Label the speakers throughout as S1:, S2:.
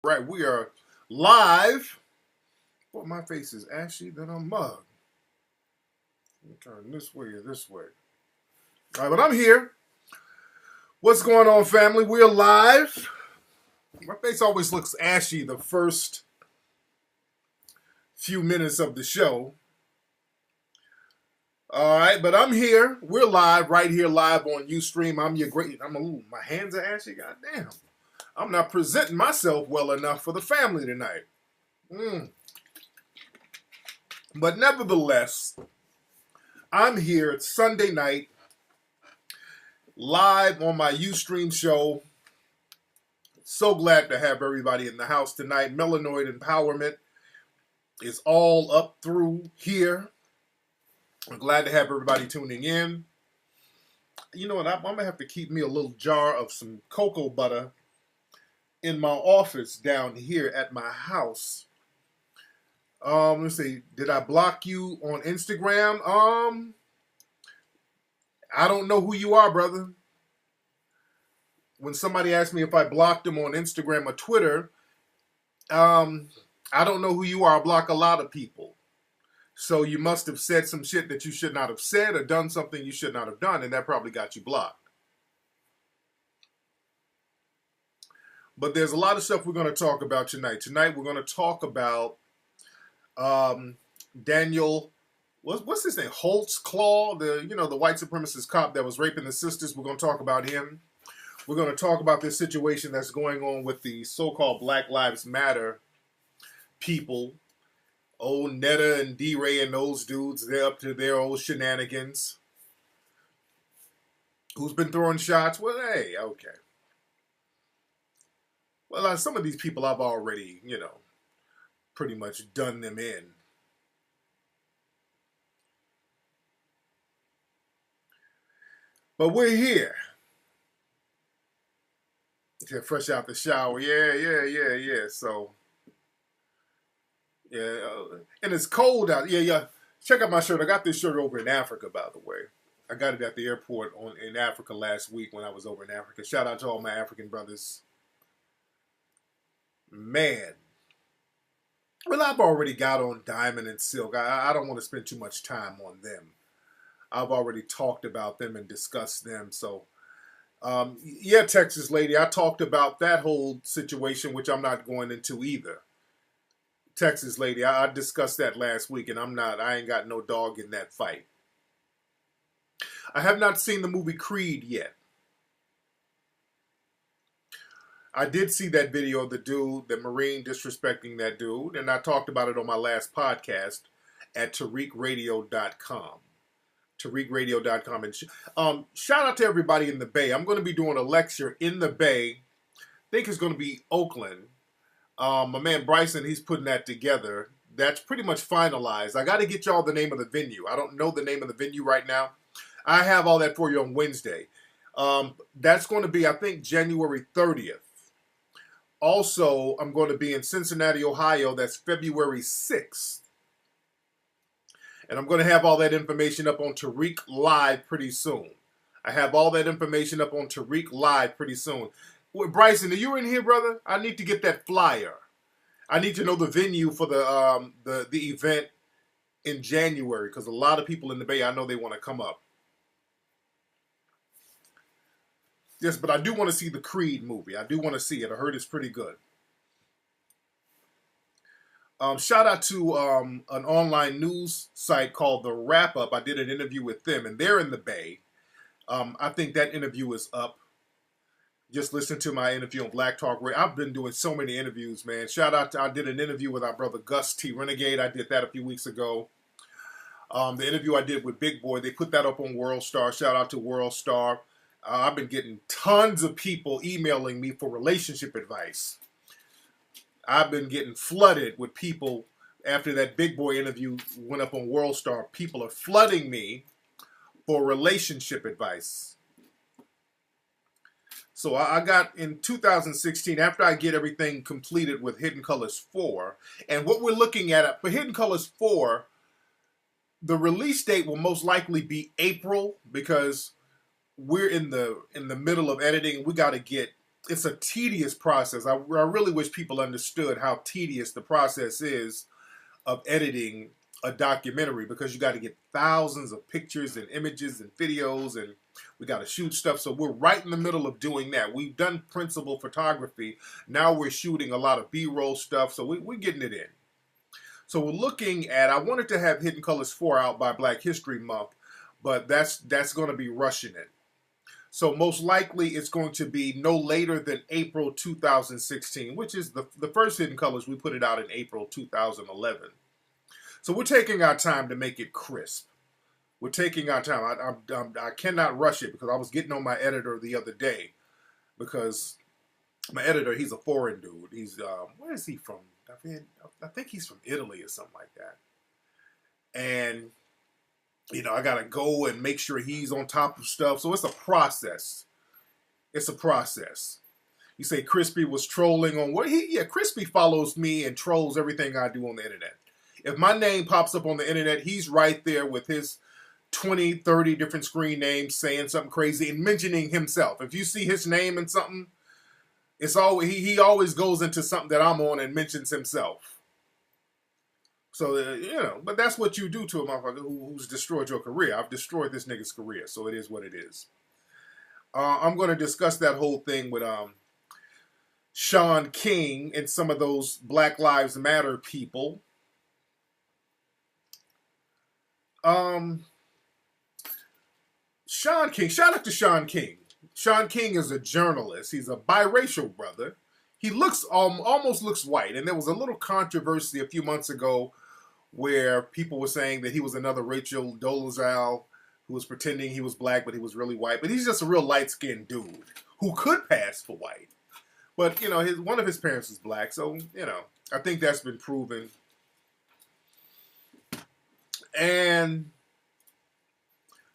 S1: right, we are live. Boy, my face is ashy than a mug. Let me turn this way or this way. All right, but I'm here. What's going on, family? We're live. My face always looks ashy the first few minutes of the show. All right, but I'm here. We're live, right here, live on Ustream. My hands are ashy. Goddamn. I'm not presenting myself well enough for the family tonight. But nevertheless, I'm here. It's Sunday night, live on my Ustream show. So glad to have everybody in the house tonight. Melanoid Empowerment is all up through here. I'm glad to have everybody tuning in. You know what? I'm going to have to keep me a little jar of some cocoa butter in my office down here at my house. Let's see. Did I block you on Instagram? I don't know who you are, brother. When somebody asked me if I blocked them on Instagram or Twitter, I don't know who you are. I block a lot of people. So you must have said some shit that you should not have said or done something you should not have done, and that probably got you blocked. But there's a lot of stuff we're going to talk about tonight. Tonight we're going to talk about Daniel, what's his name? Holtzclaw, the white supremacist cop that was raping the sisters. We're going to talk about him. We're going to talk about this situation that's going on with the so-called Black Lives Matter people. Old Netta and D-Ray and those dudes, they're up to their old shenanigans. Who's been throwing shots? Well, hey, okay. Well, some of these people I've already, pretty much done them in. But we're here. Get fresh out the shower. Yeah. So, yeah. And it's cold out. Yeah. Check out my shirt. I got this shirt over in Africa, by the way. I got it at the airport in Africa last week when I was over in Africa. Shout out to all my African brothers. Man. Well, I've already got on Diamond and Silk. I don't want to spend too much time on them. I've already talked about them and discussed them. So, yeah, Texas lady, I talked about that whole situation, which I'm not going into either. Texas lady, I discussed that last week, and I ain't got no dog in that fight. I have not seen the movie Creed yet. I did see that video of the dude, the Marine disrespecting that dude, and I talked about it on my last podcast at TariqRadio.com. TariqRadio.com. And shout out to everybody in the Bay. I'm going to be doing a lecture in the Bay. I think it's going to be Oakland. My man Bryson, he's putting that together. That's pretty much finalized. I got to get y'all the name of the venue. I don't know the name of the venue right now. I have all that for you on Wednesday. That's going to be, I think, January 30th. Also, I'm going to be in Cincinnati, Ohio. That's February 6th. And I'm going to have all that information up on Tariq Live pretty soon. I have all that information up on Tariq Live pretty soon. Well, Bryson, are you in here, brother? I need to get that flyer. I need to know the venue for the event in January, because a lot of people in the Bay, I know they want to come up. Yes, but I do want to see the Creed movie. I do want to see it. I heard it's pretty good. Shout out to an online news site called The Wrap Up. I did an interview with them, and they're in the Bay. I think that interview is up. Just listen to my interview on Black Talk Radio. I've been doing so many interviews, man. Shout out I did an interview with our brother Gus T. Renegade. I did that a few weeks ago. The interview I did with Big Boy, they put that up on World Star. Shout out to World Star. I've been getting tons of people emailing me for relationship advice. I've been getting flooded with people after that Big Boy interview went up on World Star. People are flooding me for relationship advice. So I got in 2016, after I get everything completed with Hidden Colors 4, and what we're looking at for Hidden Colors 4, the release date will most likely be April, because we're in the middle of editing. We got to get it's a tedious process. I really wish people understood how tedious the process is of editing a documentary, because you got to get thousands of pictures and images and videos, and we got to shoot stuff. So we're right in the middle of doing that. We've done principal photography. Now we're shooting a lot of B-roll stuff. So we're getting it in. So we're looking at, I wanted to have Hidden Colors 4 out by Black History Month, but that's going to be rushing it. So most likely it's going to be no later than April 2016, which is the first Hidden Colors. We put it out in April 2011. So we're taking our time to make it crisp. We're taking our time. I cannot rush it, because I was getting on my editor the other day, because my editor, he's a foreign dude. He's, where is he from? I think he's from Italy or something like that. And, you know, I got to go and make sure he's on top of stuff. So it's a process. It's a process. You say Crispy was trolling on what? Yeah, Crispy follows me and trolls everything I do on the internet. If my name pops up on the internet, he's right there with his 20, 30 different screen names saying something crazy and mentioning himself. If you see his name in something, it's always, he always goes into something that I'm on and mentions himself. So, you know, but that's what you do to a motherfucker who's destroyed your career. I've destroyed this nigga's career, so it is what it is. I'm going to discuss that whole thing with Sean King and some of those Black Lives Matter people. Sean King, shout out to Sean King. Sean King is a journalist. He's a biracial brother. He looks almost looks white. And there was a little controversy a few months ago where people were saying that he was another Rachel Dolezal who was pretending he was black, but he was really white. But he's just a real light-skinned dude who could pass for white. But, you know, one of his parents is black. So, you know, I think that's been proven. And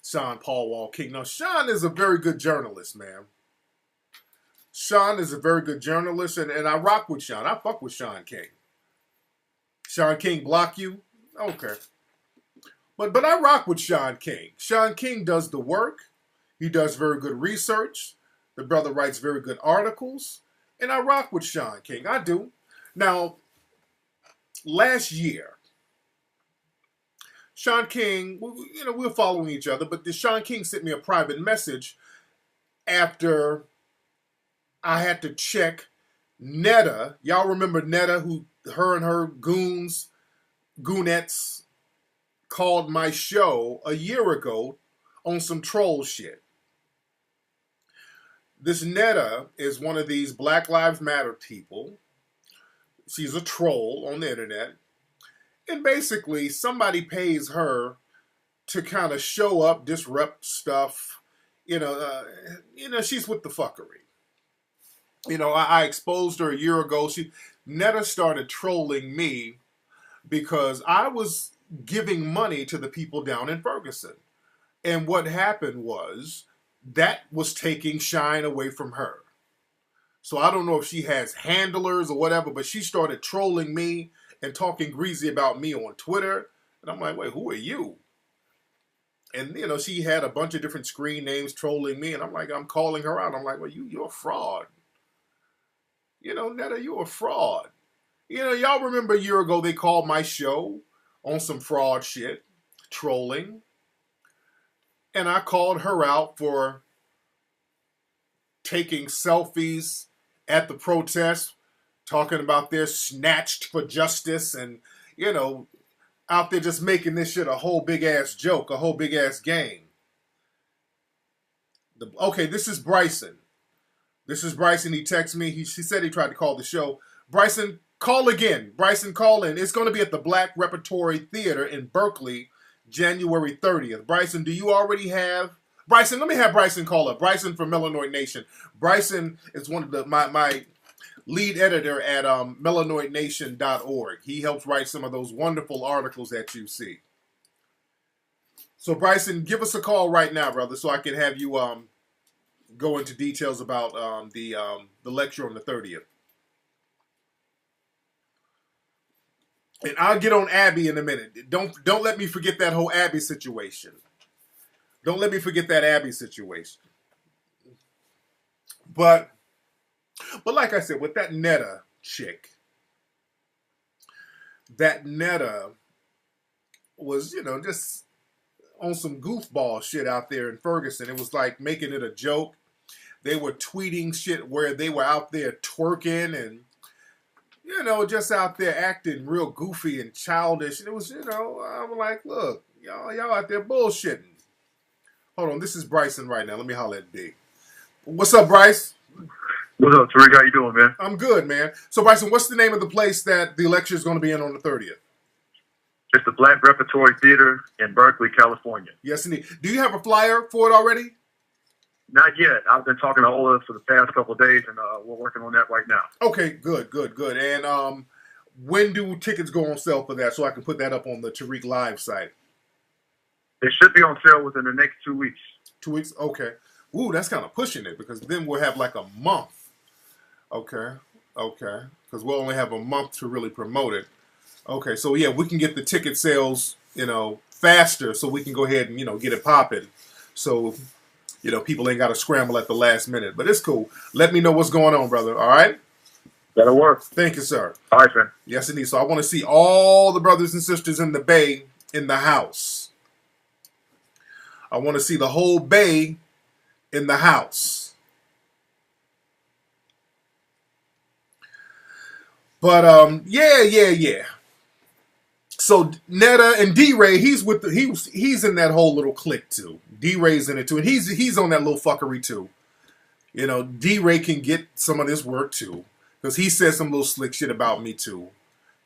S1: Sean Paul Wall King. Now, Sean is a very good journalist, man. Sean is a very good journalist, and I rock with Sean. I fuck with Sean King. Sean King block you? Okay. But I rock with Sean King. Sean King does the work. He does very good research. The brother writes very good articles. And I rock with Sean King. I do. Now, last year, Sean King, you know, we're following each other, but Sean King sent me a private message after I had to check Netta. Y'all remember Netta, who her and her goonettes called my show a year ago on some troll shit. This Netta is one of these Black Lives Matter people. She's a troll on the internet. And basically, somebody pays her to kind of show up, disrupt stuff. You know, she's with the fuckery. You know, I exposed her a year ago. Netta started trolling me because I was giving money to the people down in Ferguson. And what happened was that was taking shine away from her. So I don't know if she has handlers or whatever, but she started trolling me and talking greasy about me on Twitter. And I'm like, wait, who are you? And, you know, she had a bunch of different screen names trolling me. And I'm like, I'm calling her out. I'm like, well, you're a fraud. You know, Netta, you're a fraud. You know, y'all remember a year ago they called my show on some fraud shit, trolling. And I called her out for taking selfies at the protest, talking about they're snatched for justice and, you know, out there just making this shit a whole big-ass joke, a whole big-ass game. Okay, this is Bryson. This is Bryson. He texted me. She said he tried to call the show. Bryson, call again. Bryson, call in. It's going to be at the Black Repertory Theater in Berkeley, January 30th. Bryson, do you already have... Bryson, let me have Bryson call up. Bryson from Melanoid Nation. Bryson is one of my lead editor at melanoidnation.org. He helps write some of those wonderful articles that you see. So Bryson, give us a call right now, brother, so I can have you go into details about the lecture on the 30th. And I'll get on Abby in a minute. Don't let me forget that whole Abby situation. Don't let me forget that Abby situation. But But like I said, with that Netta chick, that Netta was, just on some goofball shit out there in Ferguson. It was like making it a joke. They were tweeting shit where they were out there twerking and, just out there acting real goofy and childish. And it was, I'm like, look, y'all out there bullshitting. Hold on, this is Bryson right now. Let me holler at D. What's up, Bryce?
S2: What's up, Tariq? How you doing, man?
S1: I'm good, man. So, Bryson, what's the name of the place that the lecture is going to be in on the 30th?
S2: It's the Black Repertory Theater in Berkeley, California.
S1: Yes, indeed. Do you have a flyer for it already?
S2: Not yet. I've been talking to Ola for the past couple of days, and we're working on that right now.
S1: Okay, good. And when do tickets go on sale for that so I can put that up on the Tariq Live site?
S2: It should be on sale within the next 2 weeks.
S1: 2 weeks? Okay. Ooh, that's kind of pushing it because then we'll have like a month. Okay. Because we'll only have a month to really promote it. Okay, so yeah, we can get the ticket sales, faster so we can go ahead and, get it popping. So, people ain't got to scramble at the last minute. But it's cool. Let me know what's going on, brother. All right?
S2: That'll work.
S1: Thank you, sir.
S2: All right, man.
S1: Yes, indeed. So I want to see all the brothers and sisters in the Bay in the house. I want to see the whole Bay in the house. But yeah. So Netta and D-Ray, he's in that whole little clique too. D-Ray's in it too, and he's on that little fuckery too. D-Ray can get some of this work too, because he said some little slick shit about me too.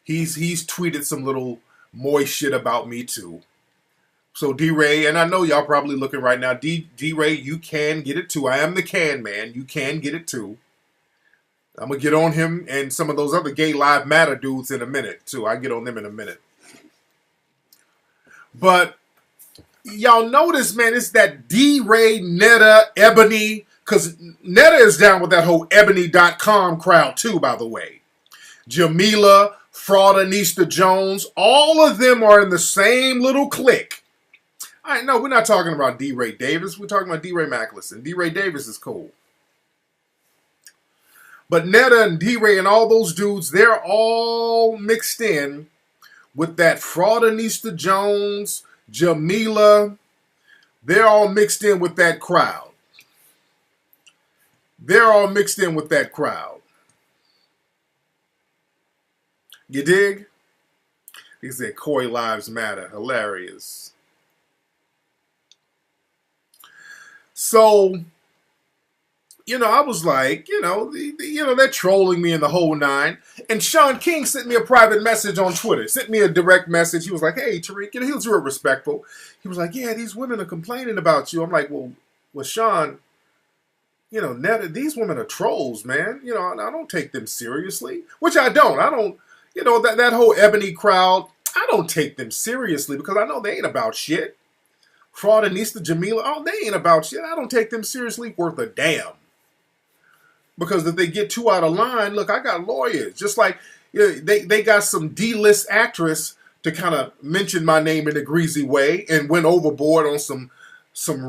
S1: He's tweeted some little moist shit about me too. So D-Ray, and I know y'all probably looking right now, D-Ray, you can get it too. I am the can man. You can get it too. I'm going to get on him and some of those other Gay Live Matter dudes in a minute too. I'll get on them in a minute. But y'all notice, man, it's that D-Ray, Netta, Ebony, because Netta is down with that whole Ebony.com crowd too, by the way. Jamila, Fraudinista Jones, all of them are in the same little clique. All right, no, we're not talking about D-Ray Davis. We're talking about D-Ray Macklison. D-Ray Davis is cool. But Netta and D-Ray and all those dudes, they're all mixed in with that Fraudinista Jones, Jamila. They're all mixed in with that crowd. You dig? He said, Koi Lives Matter. Hilarious. So, I was like, they're trolling me in the whole nine. And Sean King sent me a private message on Twitter. Sent me a direct message. He was like, hey, Tariq. He was real respectful. He was like, yeah, these women are complaining about you. I'm like, well, Sean, Netta, these women are trolls, man. I don't take them seriously. Which I don't. I don't, that whole Ebony crowd, I don't take them seriously because I know they ain't about shit. Fraudinista, Jamila, oh, they ain't about shit. I don't take them seriously worth a damn. Because if they get too out of line, look, I got lawyers. Just like they got some D-list actress to kind of mention my name in a greasy way and went overboard on some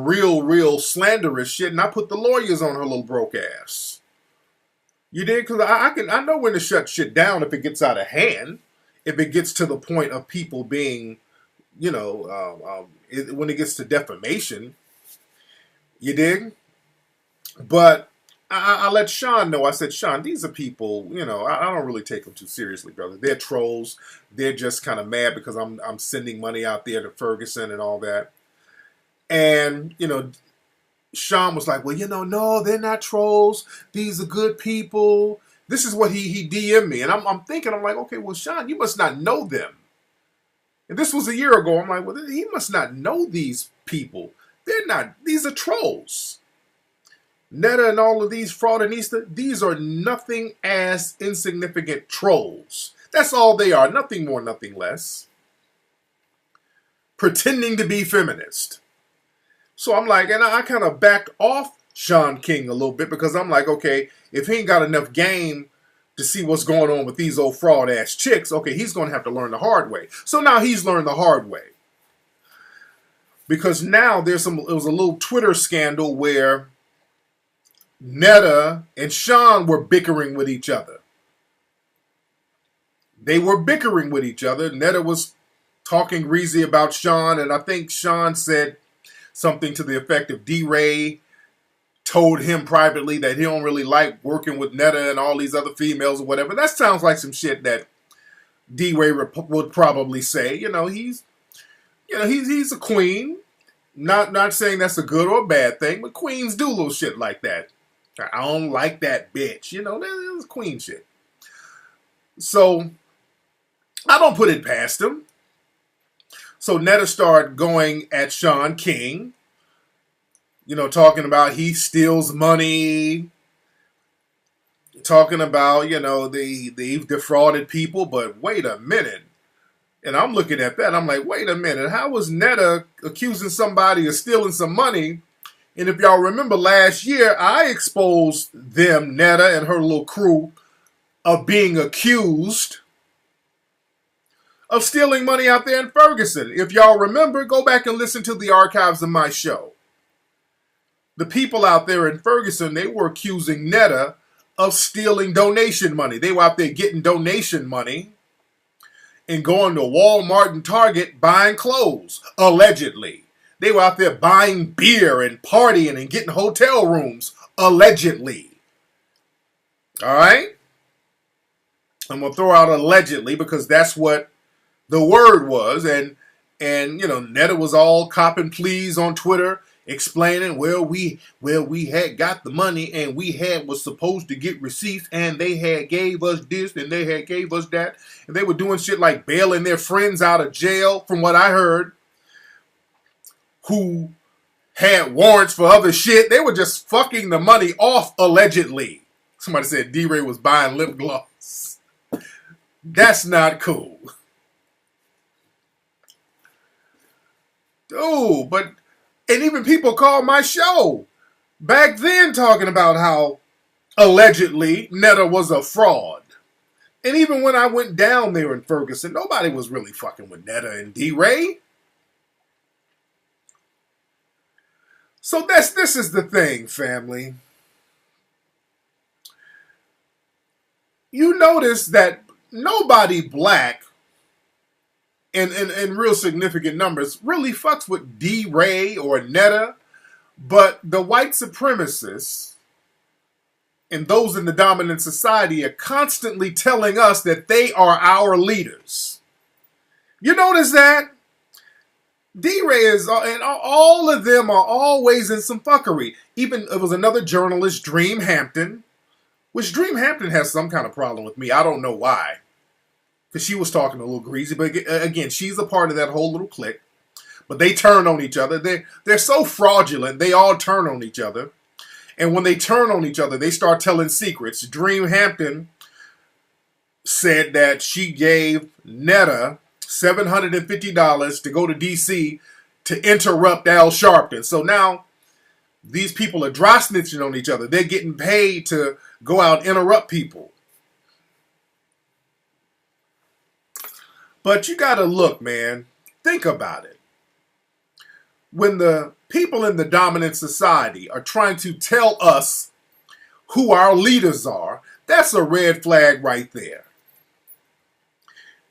S1: real slanderous shit, and I put the lawyers on her little broke ass. You did? Because I know when to shut shit down if it gets out of hand. If it gets to the point of people being, when it gets to defamation. You dig? But I let Sean know. I said, Sean, these are people, I don't really take them too seriously, brother. They're trolls. They're just kind of mad because I'm sending money out there to Ferguson and all that. And, Sean was like, well, no, they're not trolls. These are good people. This is what he DM'd me. And I'm thinking, I'm like, okay, well, Sean, you must not know them. And this was a year ago. I'm like, well, he must not know these people. They're not, these are trolls. Netta and all of these Fraudinista, these are nothing as insignificant trolls. That's all they are. Nothing more, nothing less. Pretending to be feminist. So I'm like, and I kind of backed off Sean King a little bit because I'm like, okay, if he ain't got enough game to see what's going on with these old fraud-ass chicks, okay, he's going to have to learn the hard way. So now he's learned the hard way. Because now it was a little Twitter scandal where Netta and Sean were bickering with each other. They were bickering with each other. Netta was talking greasy about Sean, and I think Sean said something to the effect of D-Ray told him privately that he don't really like working with Netta and all these other females or whatever. That sounds like some shit that D-Ray would probably say. He's a queen. Not saying that's a good or a bad thing, but queens do little shit like that. I don't like that bitch. That's queen shit. So I don't put it past him. So Netta started going at Sean King, talking about he steals money, talking about, they've defrauded people, but wait a minute. And I'm looking at that, I'm like, wait a minute, how was Netta accusing somebody of stealing some money? And if y'all remember last year, I exposed them, Netta and her little crew, of being accused of stealing money out there in Ferguson. If y'all remember, go back and listen to the archives of my show. The people out there in Ferguson, they were accusing Netta of stealing donation money. They were out there getting donation money and going to Walmart and Target buying clothes, allegedly. They were out there buying beer and partying and getting hotel rooms, allegedly. All right? I'm going to throw out allegedly because that's what the word was. And Netta was all copping pleas on Twitter, explaining, we had got the money and was supposed to get receipts and they had gave us this and they had gave us that. And they were doing shit like bailing their friends out of jail, from what I heard, who had warrants for other shit. They were just fucking the money off, allegedly. Somebody said D-Ray was buying lip gloss. That's not cool. Dude, and even people called my show back then talking about how allegedly Netta was a fraud. And even when I went down there in Ferguson, nobody was really fucking with Netta and D-Ray. So this is the thing, family. You notice that nobody black in real significant numbers really fucks with D-Ray or Netta, but the white supremacists and those in the dominant society are constantly telling us that they are our leaders. You notice that? D-Ray is, and all of them are always in some fuckery. Even, it was another journalist, Dream Hampton, which Dream Hampton has some kind of problem with me. I don't know why. Because she was talking a little greasy. But again, she's a part of that whole little clique. But they turn on each other. They're so fraudulent. They all turn on each other. And when they turn on each other, they start telling secrets. Dream Hampton said that she gave Netta $750 to go to D.C. to interrupt Al Sharpton. So now these people are dry snitching on each other. They're getting paid to go out and interrupt people. But you got to look, man. Think about it. When the people in the dominant society are trying to tell us who our leaders are, that's a red flag right there.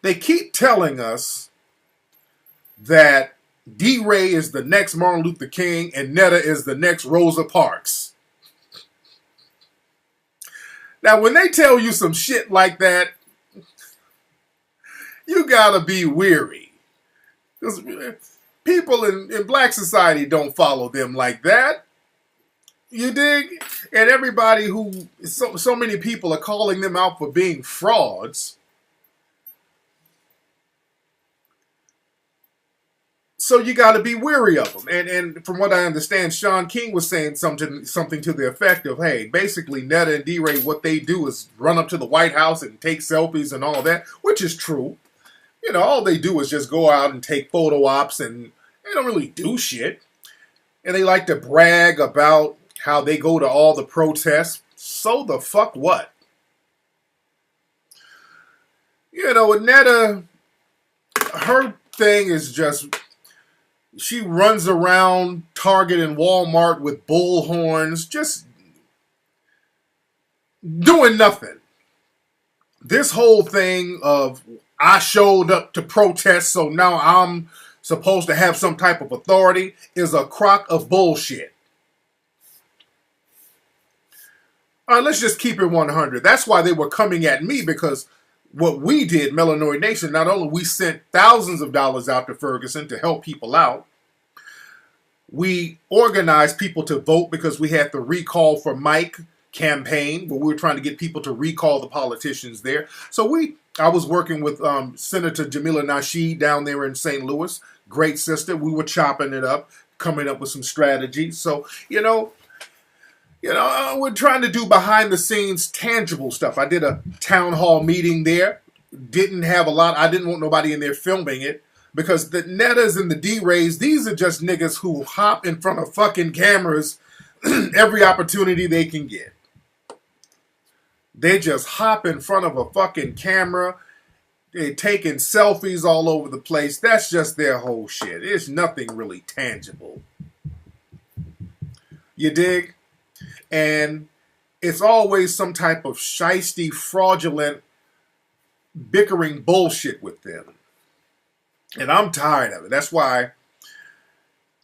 S1: They keep telling us that D-Ray is the next Martin Luther King and Netta is the next Rosa Parks. Now, when they tell you some shit like that, you gotta be weary. Because people in black society don't follow them like that. You dig? And everybody who, so many people are calling them out for being frauds. So you got to be weary of them. And from what I understand, Sean King was saying something to the effect of, hey, basically Netta and D-Ray, what they do is run up to the White House and take selfies and all that, which is true. You know, all they do is just go out and take photo ops and they don't really do shit. And they like to brag about how they go to all the protests. So the fuck what? You know, Netta, her thing is just, she runs around Target and Walmart with bull horns, just doing nothing. This whole thing of I showed up to protest, so now I'm supposed to have some type of authority is a crock of bullshit. All right, let's just keep it 100. That's why they were coming at me, because what we did, Melanoid Nation, not only we sent thousands of dollars out to Ferguson to help people out, we organized people to vote because we had the Recall for Mike campaign where we were trying to get people to recall the politicians there. So I was working with Senator Jamila Nasheed down there in St. Louis. Great sister. We were chopping it up, coming up with some strategies. So, we're trying to do behind the scenes tangible stuff. I did a town hall meeting there. Didn't have a lot. I didn't want nobody in there filming it because the Nettas and the D-Rays, these are just niggas who hop in front of fucking cameras every opportunity they can get. They just hop in front of a fucking camera. They're taking selfies all over the place. That's just their whole shit. There's nothing really tangible. You dig? And it's always some type of shiesty, fraudulent, bickering bullshit with them. And I'm tired of it. That's why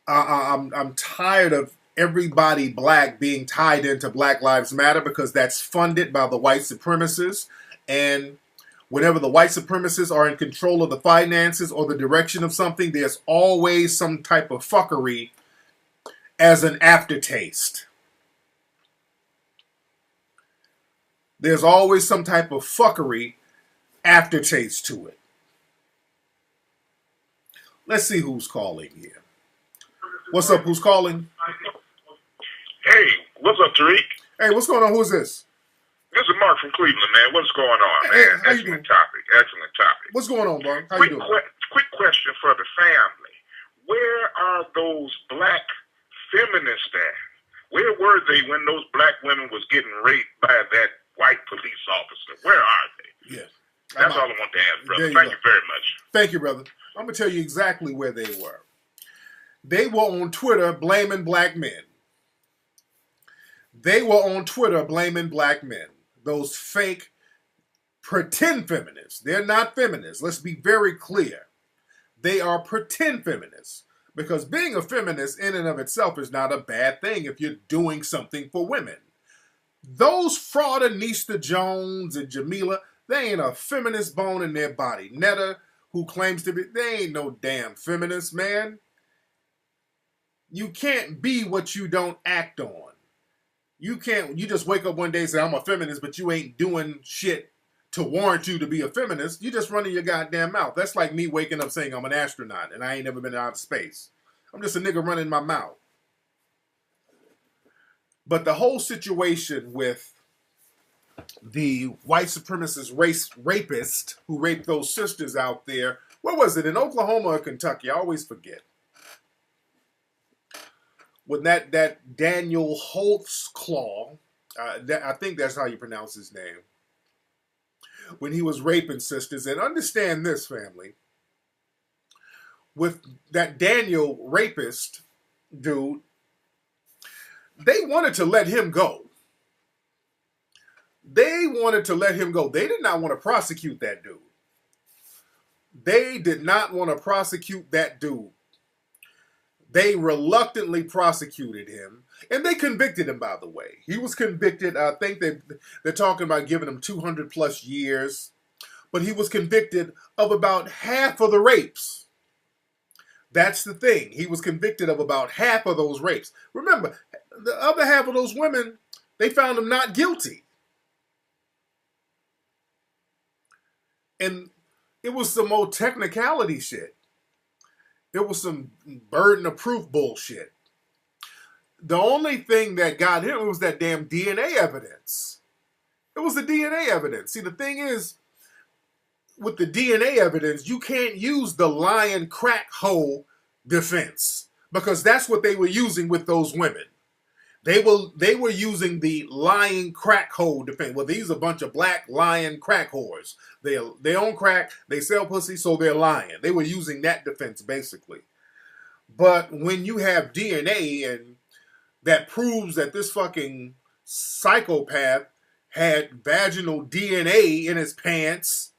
S1: I'm tired of everybody black being tied into Black Lives Matter, because that's funded by the white supremacists. And whenever the white supremacists are in control of the finances or the direction of something, there's always some type of fuckery as an aftertaste. There's always some type of fuckery aftertaste to it. Let's see who's calling here. What's up? Who's calling?
S3: Hey, what's up, Tariq?
S1: Hey, what's going on? Who's this?
S3: This is Mark from Cleveland, man. What's going on,
S1: Hey,
S3: man?
S1: how you doing?
S3: Excellent topic.
S1: What's going on, bro? How you doing?
S3: Quick question for the family. Where are those black feminists at? Where were they when those black women was getting raped by that white police officer? Where are they?
S1: Yeah.
S3: That's all I want to ask, brother. Thank you very much.
S1: Thank you, brother. I'm going to tell you exactly where they were. They were on Twitter blaming black men. They were on Twitter blaming black men. Those fake pretend feminists. They're not feminists. Let's be very clear. They are pretend feminists. Because being a feminist in and of itself is not a bad thing if you're doing something for women. Those fraud Anista Jones and Jamila, they ain't a feminist bone in their body. Netta, who claims to be, they ain't no damn feminist, man. You can't be what you don't act on. You just wake up one day and say, I'm a feminist, but you ain't doing shit to warrant you to be a feminist. You just running your goddamn mouth. That's like me waking up saying I'm an astronaut and I ain't never been out of space. I'm just a nigga running my mouth. But the whole situation with the white supremacist rapist who raped those sisters out there, where was it, in Oklahoma or Kentucky? I always forget. When that Daniel Holtzclaw, I think that's how you pronounce his name, when he was raping sisters. And understand this, family, with that Daniel rapist dude, they wanted to let him go. They wanted to let him go. They did not want to prosecute that dude. They did not want to prosecute that dude. They reluctantly prosecuted him, and they convicted him, by the way. He was convicted. I think they're talking about giving him 200 plus years, but he was convicted of about half of the rapes. That's the thing. He was convicted of about half of those rapes. Remember, the other half of those women, they found him not guilty. And it was some more technicality shit. It was some burden of proof bullshit. The only thing that got him was that damn DNA evidence. It was the DNA evidence. See, the thing is, with the DNA evidence, you can't use the lying crack hole defense, because that's what they were using with those women. They were using the lying crack hole defense. Well, these are a bunch of black lying crack whores. They own crack, they sell pussy, so they're lying. They were using that defense, basically. But when you have DNA and that proves that this fucking psychopath had vaginal DNA in his pants.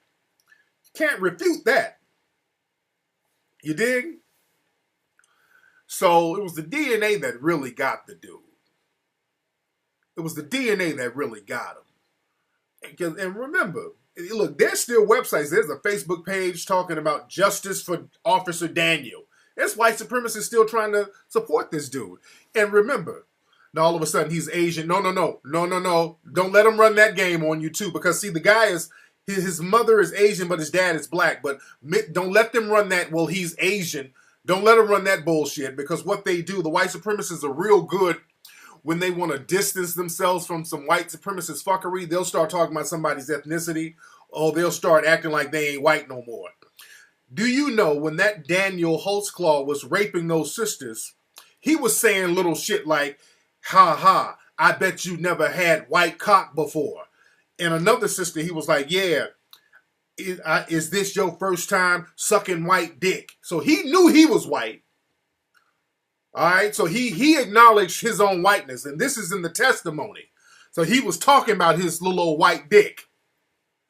S1: Can't refute that. You dig? So it was the DNA that really got the dude. It was the DNA that really got him. And remember, look, there's still websites. There's a Facebook page talking about justice for Officer Daniel. There's white supremacists still trying to support this dude. And remember, now all of a sudden he's Asian. No. Don't let him run that game on you too. Because see, the guy is, his mother is Asian, but his dad is black. But don't let them run that, well, he's Asian. Don't let them run that bullshit. Because what they do, the white supremacists are real good when they want to distance themselves from some white supremacist fuckery. They'll start talking about somebody's ethnicity. Or they'll start acting like they ain't white no more. Do you know when that Daniel Holtzclaw was raping those sisters, he was saying little shit like, ha ha, I bet you never had white cock before. And another sister, he was like, yeah, is this your first time sucking white dick? So he knew he was white. All right, so he acknowledged his own whiteness, and this is in the testimony. So he was talking about his little old white dick.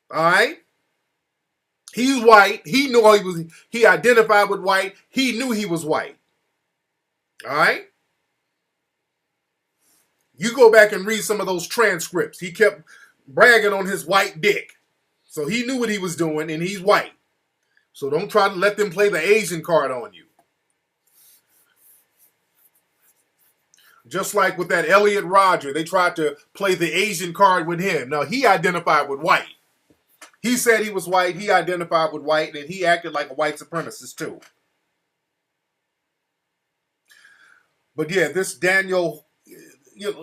S1: All right? He's white. He knew he identified with white. He knew he was white. All right? You go back and read some of those transcripts. He kept bragging on his white dick. So he knew what he was doing, and he's white. So don't try to let them play the Asian card on you. Just like with that Elliot Rodger, they tried to play the Asian card with him. Now, he identified with white. He said he was white, he identified with white, and he acted like a white supremacist too. But yeah, this Daniel,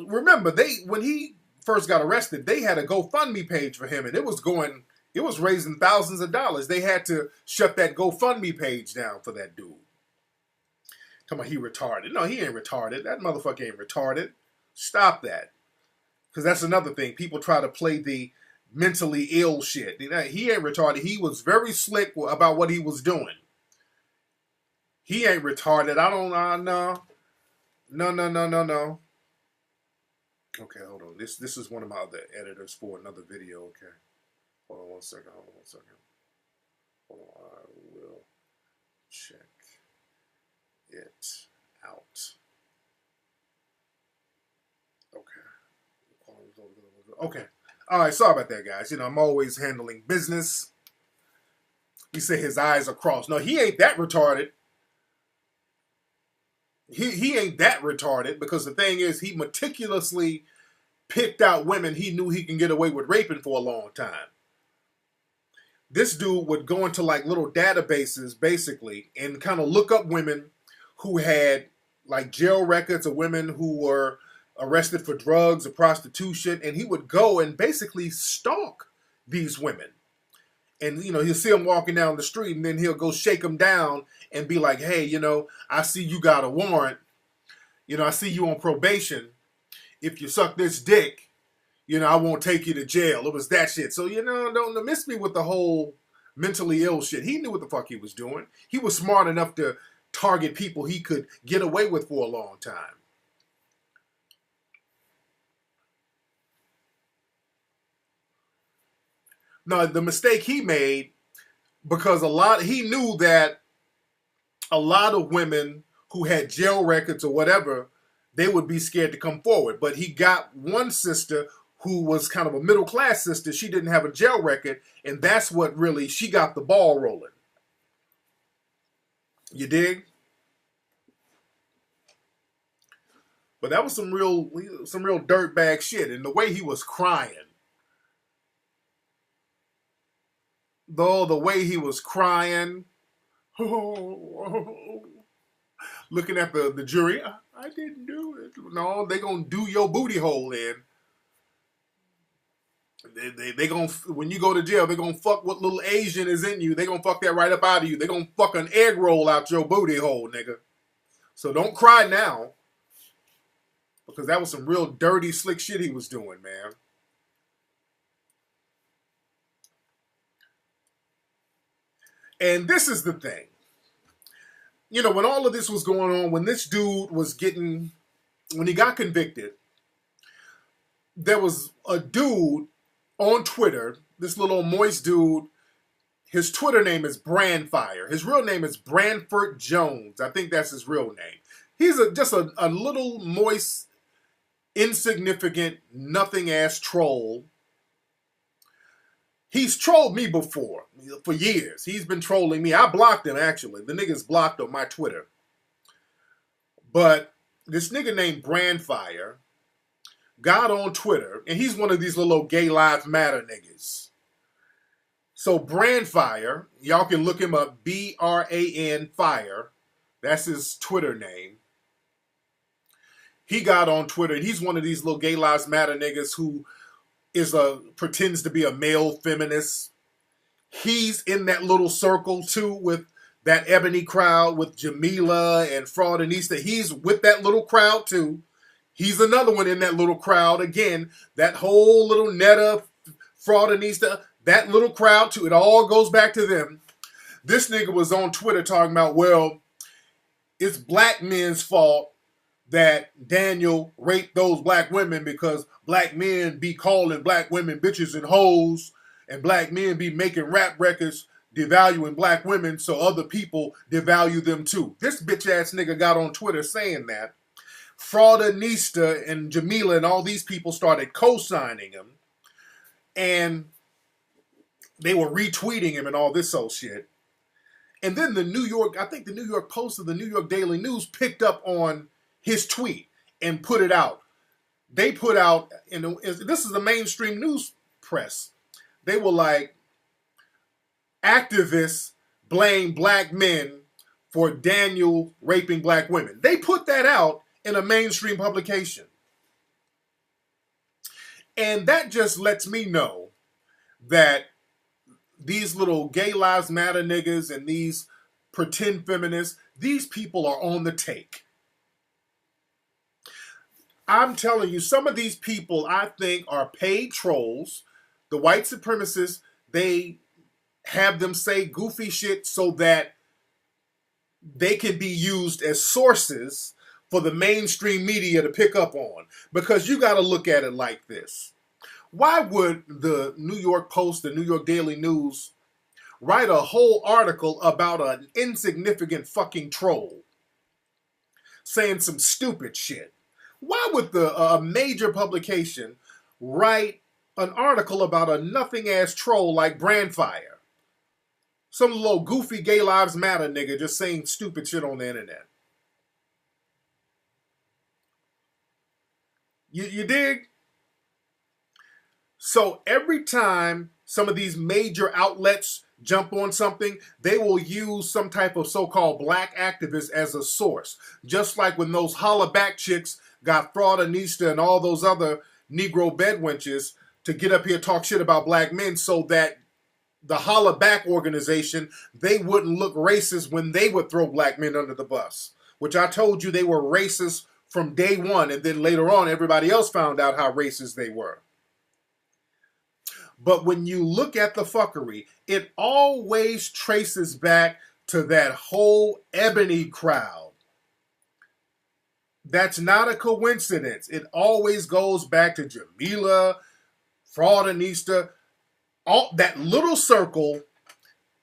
S1: remember, when he first got arrested, they had a GoFundMe page for him, and it was raising thousands of dollars. They had to shut that GoFundMe page down for that dude. Talking about he retarded. No, he ain't retarded. That motherfucker ain't retarded. Stop that. Because that's another thing. People try to play the mentally ill shit. He ain't retarded. He was very slick about what he was doing. He ain't retarded. No. Okay, hold on. This is one of my other editors for another video. Okay. Hold on one second. Hold on. I will check it out. Okay. All right, sorry about that, guys. I'm always handling business. He said his eyes are crossed. No, he ain't that retarded. He ain't that retarded because the thing is he meticulously picked out women he knew he can get away with raping for a long time. This dude would go into like little databases basically and kind of look up women who had like jail records of women who were arrested for drugs or prostitution, and he would go and basically stalk these women. And, he'll see them walking down the street, and then he'll go shake them down and be like, hey, I see you got a warrant. I see you on probation. If you suck this dick, I won't take you to jail. It was that shit. So, don't miss me with the whole mentally ill shit. He knew what the fuck he was doing. He was smart enough to target people he could get away with for a long time. Now, the mistake he made, because he knew that a lot of women who had jail records or whatever, they would be scared to come forward. But he got one sister who was kind of a middle-class sister. She didn't have a jail record, and that's what really, she got the ball rolling. You dig? But that was some real dirtbag shit. And the way he was crying, the way he was crying, looking at the jury, I didn't do it. No, they gonna do your booty hole in. They gonna, when you go to jail, they gonna fuck what little Asian is in you. They gonna fuck that right up out of you. They gonna fuck an egg roll out your booty hole, nigga. So don't cry now. Because that was some real dirty, slick shit he was doing, man. And this is the thing. When all of this was going on, when this dude when he got convicted, there was a dude on Twitter, this little moist dude, his Twitter name is Brandfire. His real name is Branford Jones. I think that's his real name. He's just a little moist, insignificant, nothing-ass troll. He's trolled me before, for years. He's been trolling me. I blocked him, actually. The nigga's blocked on my Twitter. But this nigga named Brandfire got on Twitter, and he's one of these little gay lives matter niggas. So Brandfire, y'all can look him up, B-R-A-N Fire. That's his Twitter name. He got on Twitter, and he's one of these little gay lives matter niggas who pretends to be a male feminist. He's in that little circle too with that ebony crowd with Jamila and Fraudinista. He's with that little crowd too. He's another one in that little crowd. Again, that whole little Netta, Fraudinista, that little crowd too. It all goes back to them. This nigga was on Twitter talking about, well, it's black men's fault that Daniel raped those black women because black men be calling black women bitches and hoes, and black men be making rap records devaluing black women so other people devalue them too. This bitch ass nigga got on Twitter saying that. Fraudinista and Jamila and all these people started co-signing him, and they were retweeting him and all this old shit. And then the New York Post or the New York Daily News picked up on his tweet and put it out. They put out, this is the mainstream news press. They were like, activists blame black men for Daniel raping black women. They put that out in a mainstream publication. And that just lets me know that these little gay lives matter niggas and these pretend feminists, these people are on the take. I'm telling you, some of these people I think are paid trolls. The white supremacists, they have them say goofy shit so that they can be used as sources for the mainstream media to pick up on. Because you got to look at it like this. Why would the New York Post, the New York Daily News, write a whole article about an insignificant fucking troll saying some stupid shit? Why would a major publication write an article about a nothing-ass troll like Brandfire? Some little goofy gay lives matter nigga just saying stupid shit on the internet. You dig? So every time some of these major outlets jump on something, they will use some type of so-called black activist as a source. Just like when those holla back chicks got Fraudinista and all those other Negro bedwenches to get up here talk shit about black men so that the holla back organization, they wouldn't look racist when they would throw black men under the bus. Which I told you they were racist from day one, and then later on everybody else found out how racist they were. But when you look at the fuckery, it always traces back to that whole ebony crowd. That's not a coincidence. It always goes back to Jamila, Fraudinista, all that little circle.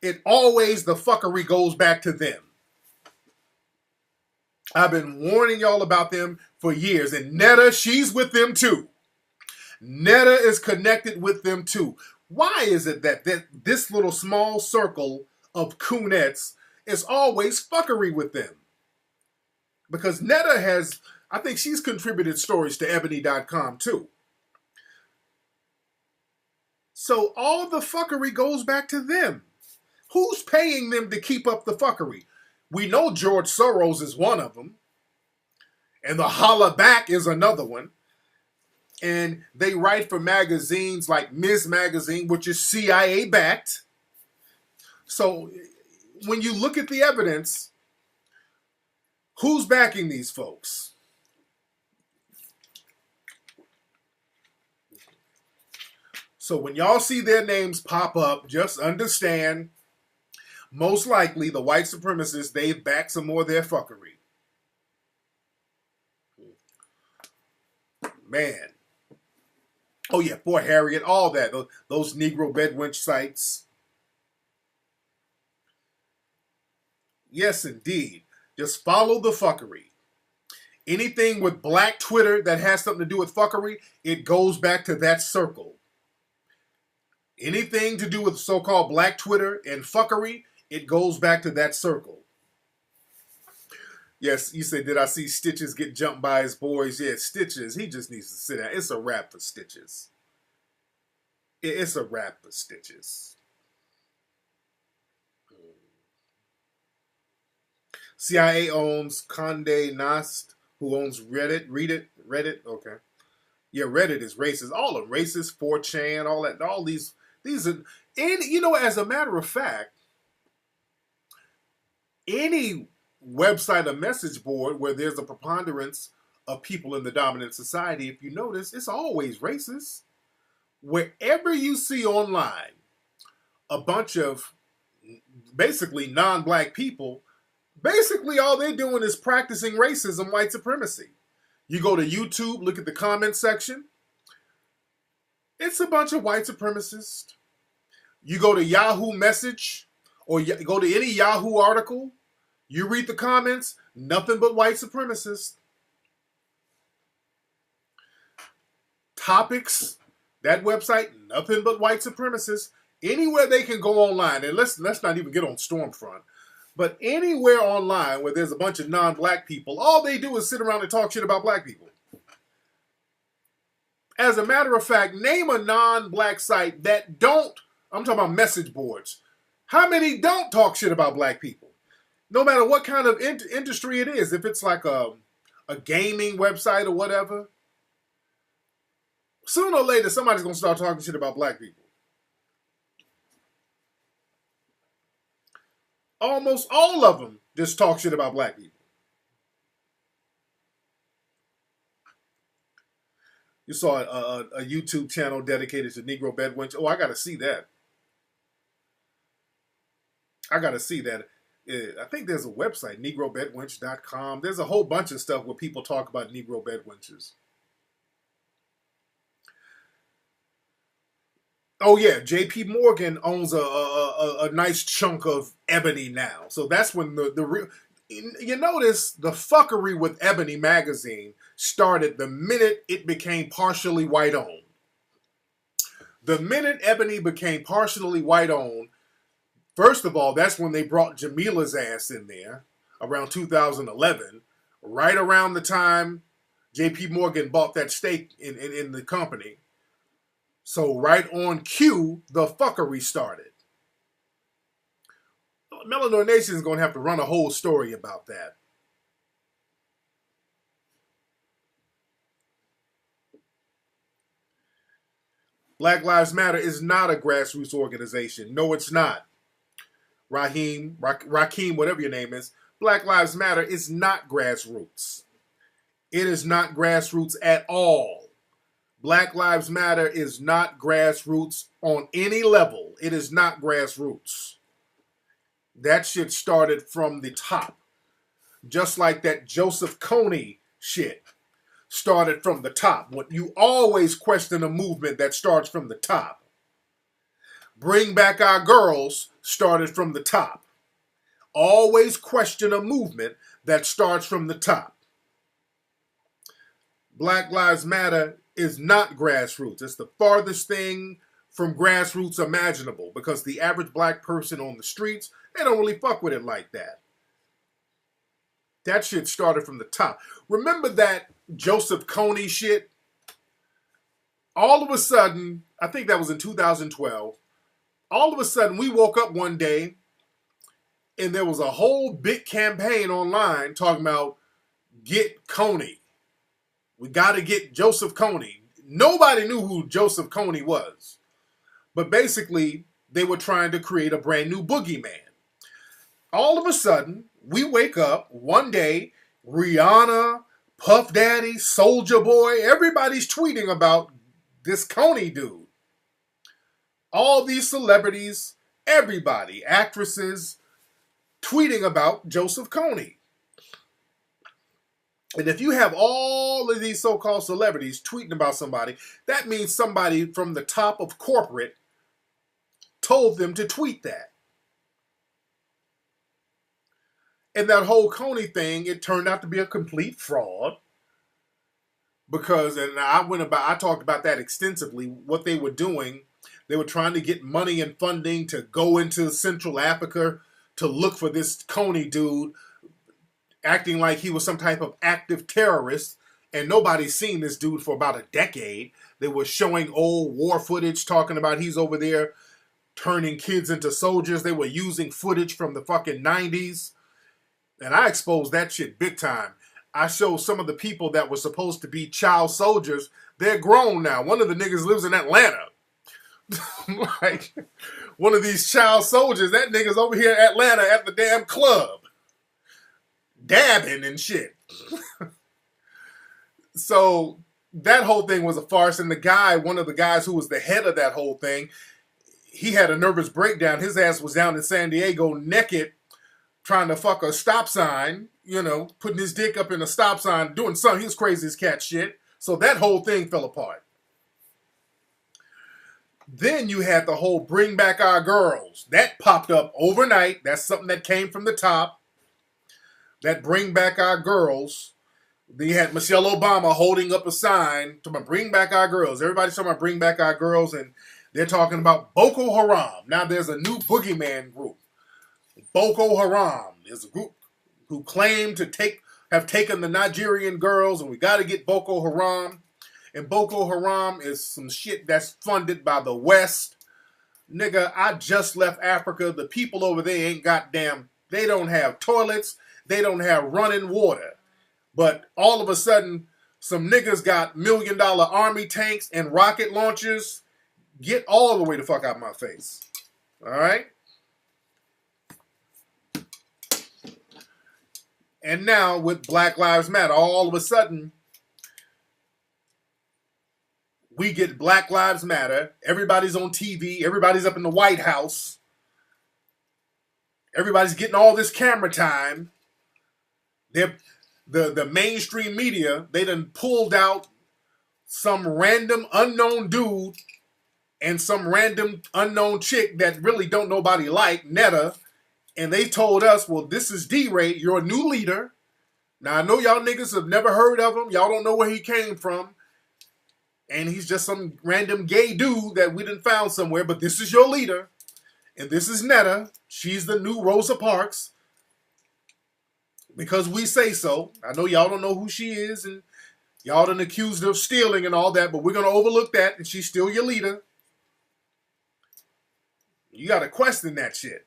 S1: It always, the fuckery goes back to them. I've been warning y'all about them for years. And Netta, she's with them too. Netta is connected with them too. Why is it that this little small circle of coonettes is always fuckery with them? Because Netta has, I think she's contributed stories to ebony.com too. So all the fuckery goes back to them. Who's paying them to keep up the fuckery? We know George Soros is one of them. And the holla back is another one. And they write for magazines like Ms. Magazine, which is CIA backed. So when you look at the evidence, who's backing these folks? So when y'all see their names pop up, just understand, most likely the white supremacists, they've backed some more of their fuckery. Man. Oh yeah, Fort Harriet, all that. Those Negro bedwench sites. Yes, indeed. Just follow the fuckery. Anything with black Twitter that has something to do with fuckery, it goes back to that circle. Anything to do with so-called black Twitter and fuckery, it goes back to that circle. Yes, you said, did I see Stitches get jumped by his boys? Yeah, Stitches, he just needs to sit down. It's a wrap for Stitches. It's a wrap for Stitches. CIA owns Condé Nast, who owns Reddit. Reddit? Okay. Yeah, Reddit is racist. All of them racist, 4chan, all that. All these are, and you know, as a matter of fact, any website or message board where there's a preponderance of people in the dominant society, if you notice, it's always racist. Wherever you see online a bunch of basically non-black people, basically all they're doing is practicing racism, white supremacy. You go to YouTube, look at the comment section. It's a bunch of white supremacists. You go to Yahoo Message or go to any Yahoo article, you read the comments, nothing but white supremacists. Topics, that website, nothing but white supremacists. Anywhere they can go online, and let's not even get on Stormfront, but anywhere online where there's a bunch of non-black people, all they do is sit around and talk shit about black people. As a matter of fact, name a non-black site that don't, I'm talking about message boards. How many don't talk shit about black people? No matter what kind of industry it is, if it's like a gaming website or whatever, sooner or later somebody's going to start talking shit about black people. Almost all of them just talk shit about black people. You saw a YouTube channel dedicated to Negro bedwench. Oh, I got to see that. I think there's a website, negrobedwench.com. There's a whole bunch of stuff where people talk about Negro bedwenches. Oh yeah, J.P. Morgan owns a nice chunk of Ebony now. So that's when the real... You notice the fuckery with Ebony magazine started the minute it became partially white owned. The minute Ebony became partially white owned, first of all, that's when they brought Jamila's ass in there around 2011, right around the time J.P. Morgan bought that stake in the company. So right on cue, the fuckery started. Melanor Nation is going to have to run a whole story about that. Black Lives Matter is not a grassroots organization. No, it's not. Raheem, whatever your name is, Black Lives Matter is not grassroots. It is not grassroots at all. Black Lives Matter is not grassroots on any level. It is not grassroots. That shit started from the top. Just like that Joseph Kony shit started from the top. When you always question a movement that starts from the top. Bring Back Our Girls started from the top. Always question a movement that starts from the top. Black Lives Matter is not grassroots. It's the farthest thing from grassroots imaginable because the average black person on the streets, they don't really fuck with it like that. That shit started from the top. Remember that Joseph Kony shit? All of a sudden, I think that was in 2012, all of a sudden we woke up one day and there was a whole big campaign online talking about get Kony. We got to get Joseph Kony. Nobody knew who Joseph Kony was. But basically, they were trying to create a brand new boogeyman. All of a sudden, we wake up one day, Rihanna, Puff Daddy, Soulja Boy, everybody's tweeting about this Kony dude. All these celebrities, everybody, actresses, tweeting about Joseph Kony. And if you have all of these so-called celebrities tweeting about somebody, that means somebody from the top of corporate told them to tweet that. And that whole Coney thing, it turned out to be a complete fraud. Because, and I talked about that extensively, what they were doing. They were trying to get money and funding to go into Central Africa to look for this Coney dude, acting like he was some type of active terrorist. And nobody's seen this dude for about a decade. They were showing old war footage talking about he's over there turning kids into soldiers. They were using footage from the fucking 90s. And I exposed that shit big time. I showed some of the people that were supposed to be child soldiers. They're grown now. One of the niggas lives in Atlanta. Like, one of these child soldiers, that nigga's over here in Atlanta at the damn club. Dabbing and shit. So, that whole thing was a farce. And the guy, one of the guys who was the head of that whole thing, he had a nervous breakdown. His ass was down in San Diego naked, trying to fuck a stop sign, you know, putting his dick up in a stop sign, doing something. He was crazy as cat shit. So that whole thing fell apart. Then you had the whole bring back our girls. That popped up overnight. That's something that came from the top. That bring back our girls. Then you had Michelle Obama holding up a sign to bring back our girls. Everybody's talking about bring back our girls, and they're talking about Boko Haram. Now there's a new boogeyman group. Boko Haram is a group who claim to have taken the Nigerian girls, and we got to get Boko Haram. And Boko Haram is some shit that's funded by the West. Nigga, I just left Africa. The people over there ain't goddamn, they don't have toilets. They don't have running water. But all of a sudden, some niggas got $1 million army tanks and rocket launchers. Get all the way the fuck out of my face. All right? And now with Black Lives Matter, all of a sudden, we get Black Lives Matter. Everybody's on TV. Everybody's up in the White House. Everybody's getting all this camera time. The mainstream media, they done pulled out some random unknown dude and some random unknown chick that really don't nobody like, Netta. And they told us, well, this is D-Ray. You're a new leader. Now, I know y'all niggas have never heard of him. Y'all don't know where he came from. And he's just some random gay dude that we done found somewhere. But this is your leader. And this is Netta. She's the new Rosa Parks. Because we say so. I know y'all don't know who she is. And y'all done accused her of stealing and all that. But we're going to overlook that. And she's still your leader. You got to question that shit.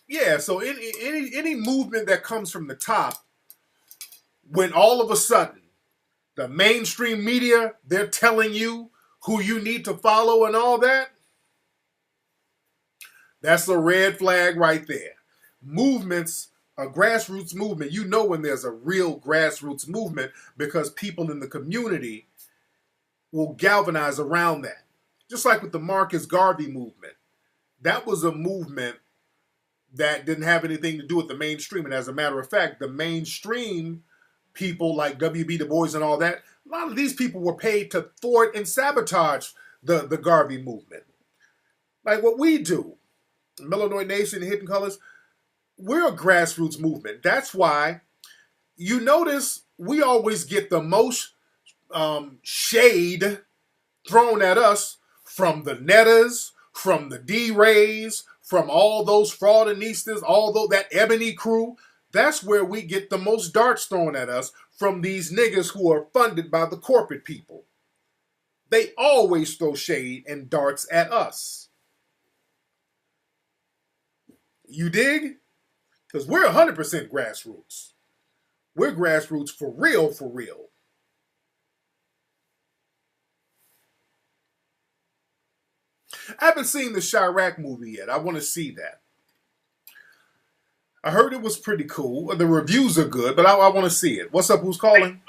S1: Yeah, so any movement that comes from the top, when all of a sudden the mainstream media, they're telling you who you need to follow and all that, that's a red flag right there. Movements, a grassroots movement, you know when there's a real grassroots movement because people in the community will galvanize around that. Just like with the Marcus Garvey movement. That was a movement that didn't have anything to do with the mainstream. And as a matter of fact, the mainstream people like W.B. Du Bois and all that, a lot of these people were paid to thwart and sabotage the Garvey movement. Like what we do, Melanoid Nation, Hidden Colors, we're a grassroots movement. That's why you notice we always get the most shade thrown at us from the Nettas, from the D-Rays, from all those fraudinistas, that Ebony crew. That's where we get the most darts thrown at us from these niggas who are funded by the corporate people. They always throw shade and darts at us. You dig? Because we're 100% grassroots. We're grassroots for real, for real. I haven't seen the Chirac movie yet. I want to see that. I heard it was pretty cool. The reviews are good, but I want to see it. What's up? Who's calling?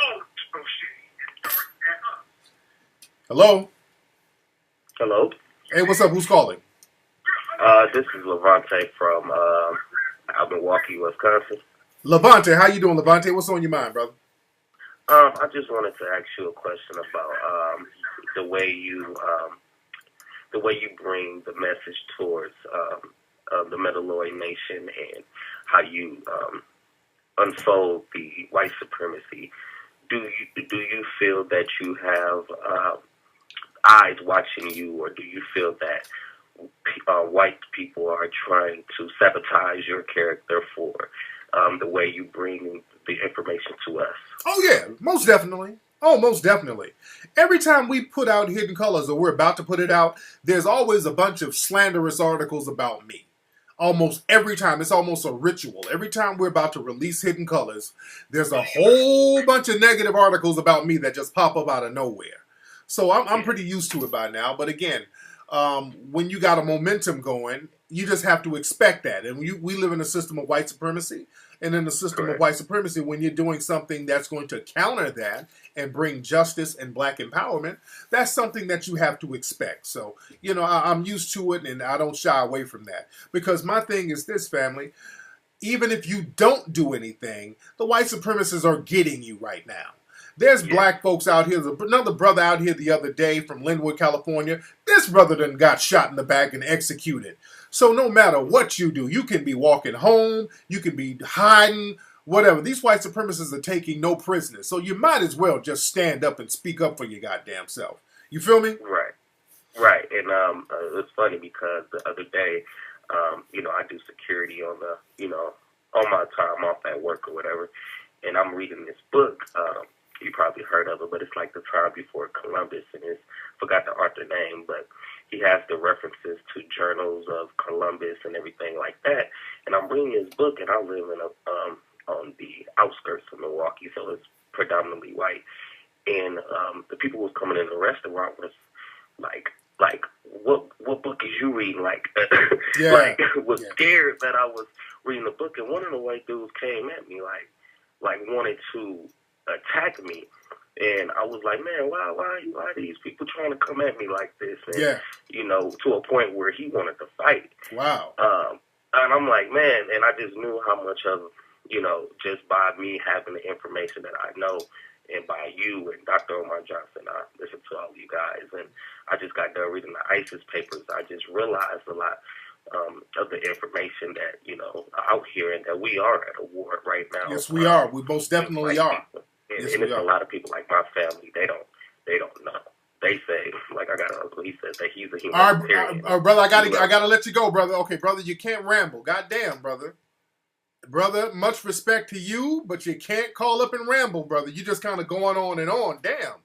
S1: Hello?
S4: Hello.
S1: Hey, what's up? Who's calling?
S4: This is Levante from Milwaukee, Wisconsin.
S1: Levante, how you doing, Levante? What's on your mind, brother?
S4: I just wanted to ask you a question about the way you bring the message towards the Metaloid Nation and how you unfold the white supremacy. Do you feel that you have eyes watching you, or do you feel that white people are trying to sabotage your character for the way you bring the information to us?
S1: Oh, yeah, most definitely. Oh, most definitely. Every time we put out Hidden Colors, or we're about to put it out, there's always a bunch of slanderous articles about me. Almost every time. It's almost a ritual. Every time we're about to release Hidden Colors, there's a whole bunch of negative articles about me that just pop up out of nowhere. So I'm pretty used to it by now. But again, when you got a momentum going, you just have to expect that. And we live in a system of white supremacy. And in the system of white supremacy, when you're doing something that's going to counter that and bring justice and black empowerment, that's something that you have to expect. So, you know, I'm used to it, and I don't shy away from that. Because my thing is this, family, even if you don't do anything, the white supremacists are getting you right now. There's black folks out here. Another brother out here the other day from Linwood, California. This brother done got shot in the back and executed. So no matter what you do, you can be walking home, you can be hiding, whatever. These white supremacists are taking no prisoners. So you might as well just stand up and speak up for your goddamn self. You feel me?
S4: Right. Right. And it's funny because the other day, you know, I do security on on my time off at work or whatever, and I'm reading this book. You probably heard of it, but it's like The Time Before Columbus, and forgot the author name, but he has the references to journals of Columbus and everything like that. And I'm reading his book, and I live in on the outskirts of Milwaukee, so it's predominantly white. And the people who was coming in the restaurant was like, what book is you reading? Like, was scared that I was reading the book. And one of the white dudes came at me like wanted to attack me. And I was like, man, why are these people trying to come at me like this? And, you know, to a point where he wanted to fight.
S1: Wow.
S4: And I'm like, man, and I just knew how much of, you know, just by me having the information that I know, and by you and Dr. Omar Johnson, I listen to all you guys, and I just got done reading the ISIS papers. I just realized a lot of the information that, you know, out here, and that we are at a war right now.
S1: Yes, we are. We most definitely are.
S4: And it's a lot of people like my family. They don't know. They say, like, I got an uncle. He says that he's a humanitarian.
S1: Brother, I gotta let you go, brother. Okay, brother, you can't ramble. Goddamn, brother. Brother, much respect to you, but you can't call up and ramble, brother. You just kind of going on and on. Damn.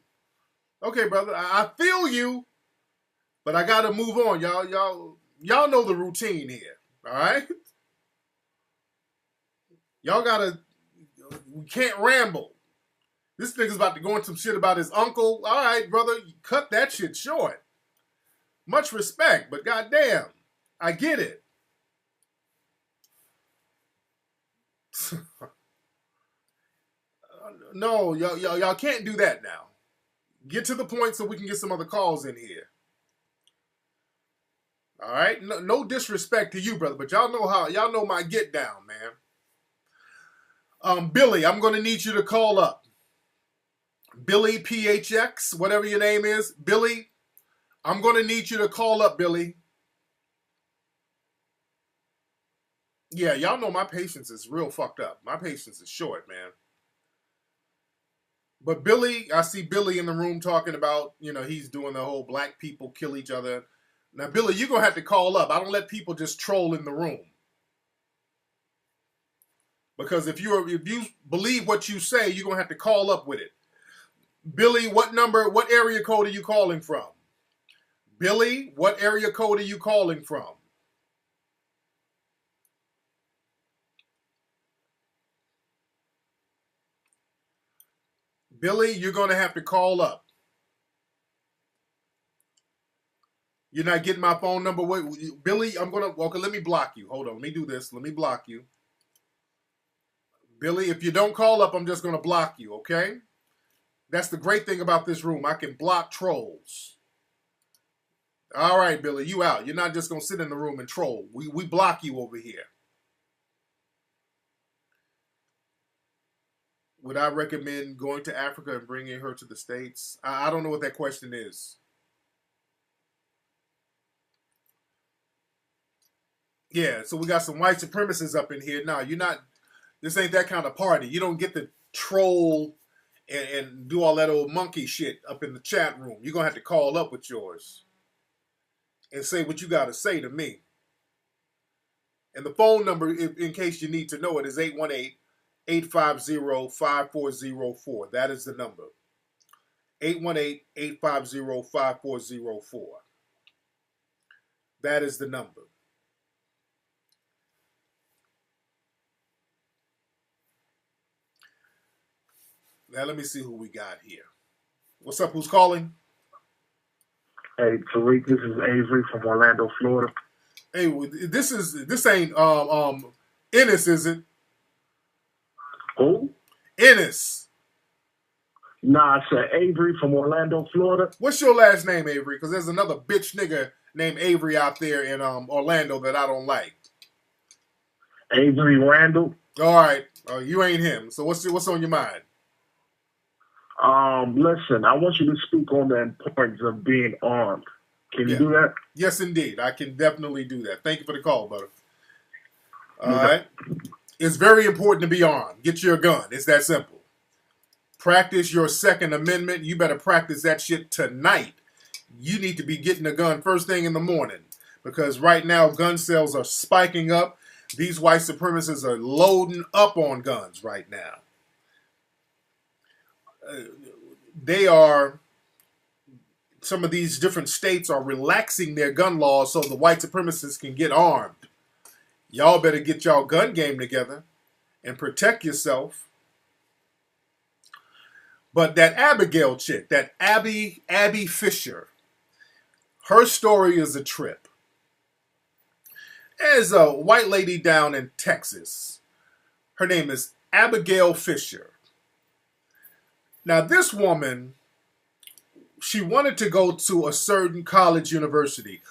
S1: Okay, brother, I feel you, but I gotta move on, y'all know the routine here. All right. We can't ramble. This nigga's about to go into some shit about his uncle. All right, brother, cut that shit short. Much respect, but goddamn, I get it. No, y'all can't do that now. Get to the point so we can get some other calls in here. All right, no disrespect to you, brother, but y'all know my get down, man. Billy, I'm gonna need you to call up. Billy PHX, whatever your name is, Billy, I'm gonna need you to call up, Billy. Yeah, y'all know my patience is real fucked up. My patience is short, man. But Billy, I see Billy in the room talking about, you know, he's doing the whole black people kill each other. Now, Billy, you're going to have to call up. I don't let people just troll in the room. Because if you believe what you say, you're going to have to call up with it. Billy, what area code are you calling from? Billy, what area code are you calling from? Billy, you're going to have to call up. You're not getting my phone number. Wait, Billy, okay, let me block you. Hold on, let me do this. Let me block you. Billy, if you don't call up, I'm just going to block you, okay? That's the great thing about this room. I can block trolls. All right, Billy, you out. You're not just going to sit in the room and troll. We block you over here. Would I recommend going to Africa and bringing her to the States? I don't know what that question is. Yeah, so we got some white supremacists up in here. No, you're not. This ain't that kind of party. You don't get to troll and do all that old monkey shit up in the chat room. You're going to have to call up with yours and say what you got to say to me. And the phone number, in case you need to know it, is 818-850-5404. That is the number. 818-850-5404. That is the number. Now let me see who we got here. What's up? Who's calling?
S2: Hey, Tariq, this is Avery from Orlando, Florida.
S1: Hey, this ain't Ennis, is it?
S2: Who?
S1: Ennis.
S2: Nah, I said Avery from Orlando, Florida.
S1: What's your last name, Avery? Because there's another bitch nigga named Avery out there in Orlando that I don't like.
S2: Avery Randall.
S1: All right, you ain't him. So what's on your mind?
S2: Listen, I want you to speak on the importance of being armed. Can you do that?
S1: Yes, indeed. I can definitely do that. Thank you for the call, brother. All right. It's very important to be armed. Get your gun. It's that simple. Practice your Second Amendment. You better practice that shit tonight. You need to be getting a gun first thing in the morning because right now gun sales are spiking up. These white supremacists are loading up on guns right now. Some of these different states are relaxing their gun laws so the white supremacists can get armed. Y'all better get y'all gun game together and protect yourself. But that Abigail chick, that Abby Fisher, her story is a trip. There's a white lady down in Texas. Her name is Abigail Fisher. Now, this woman, she wanted to go to a certain college university.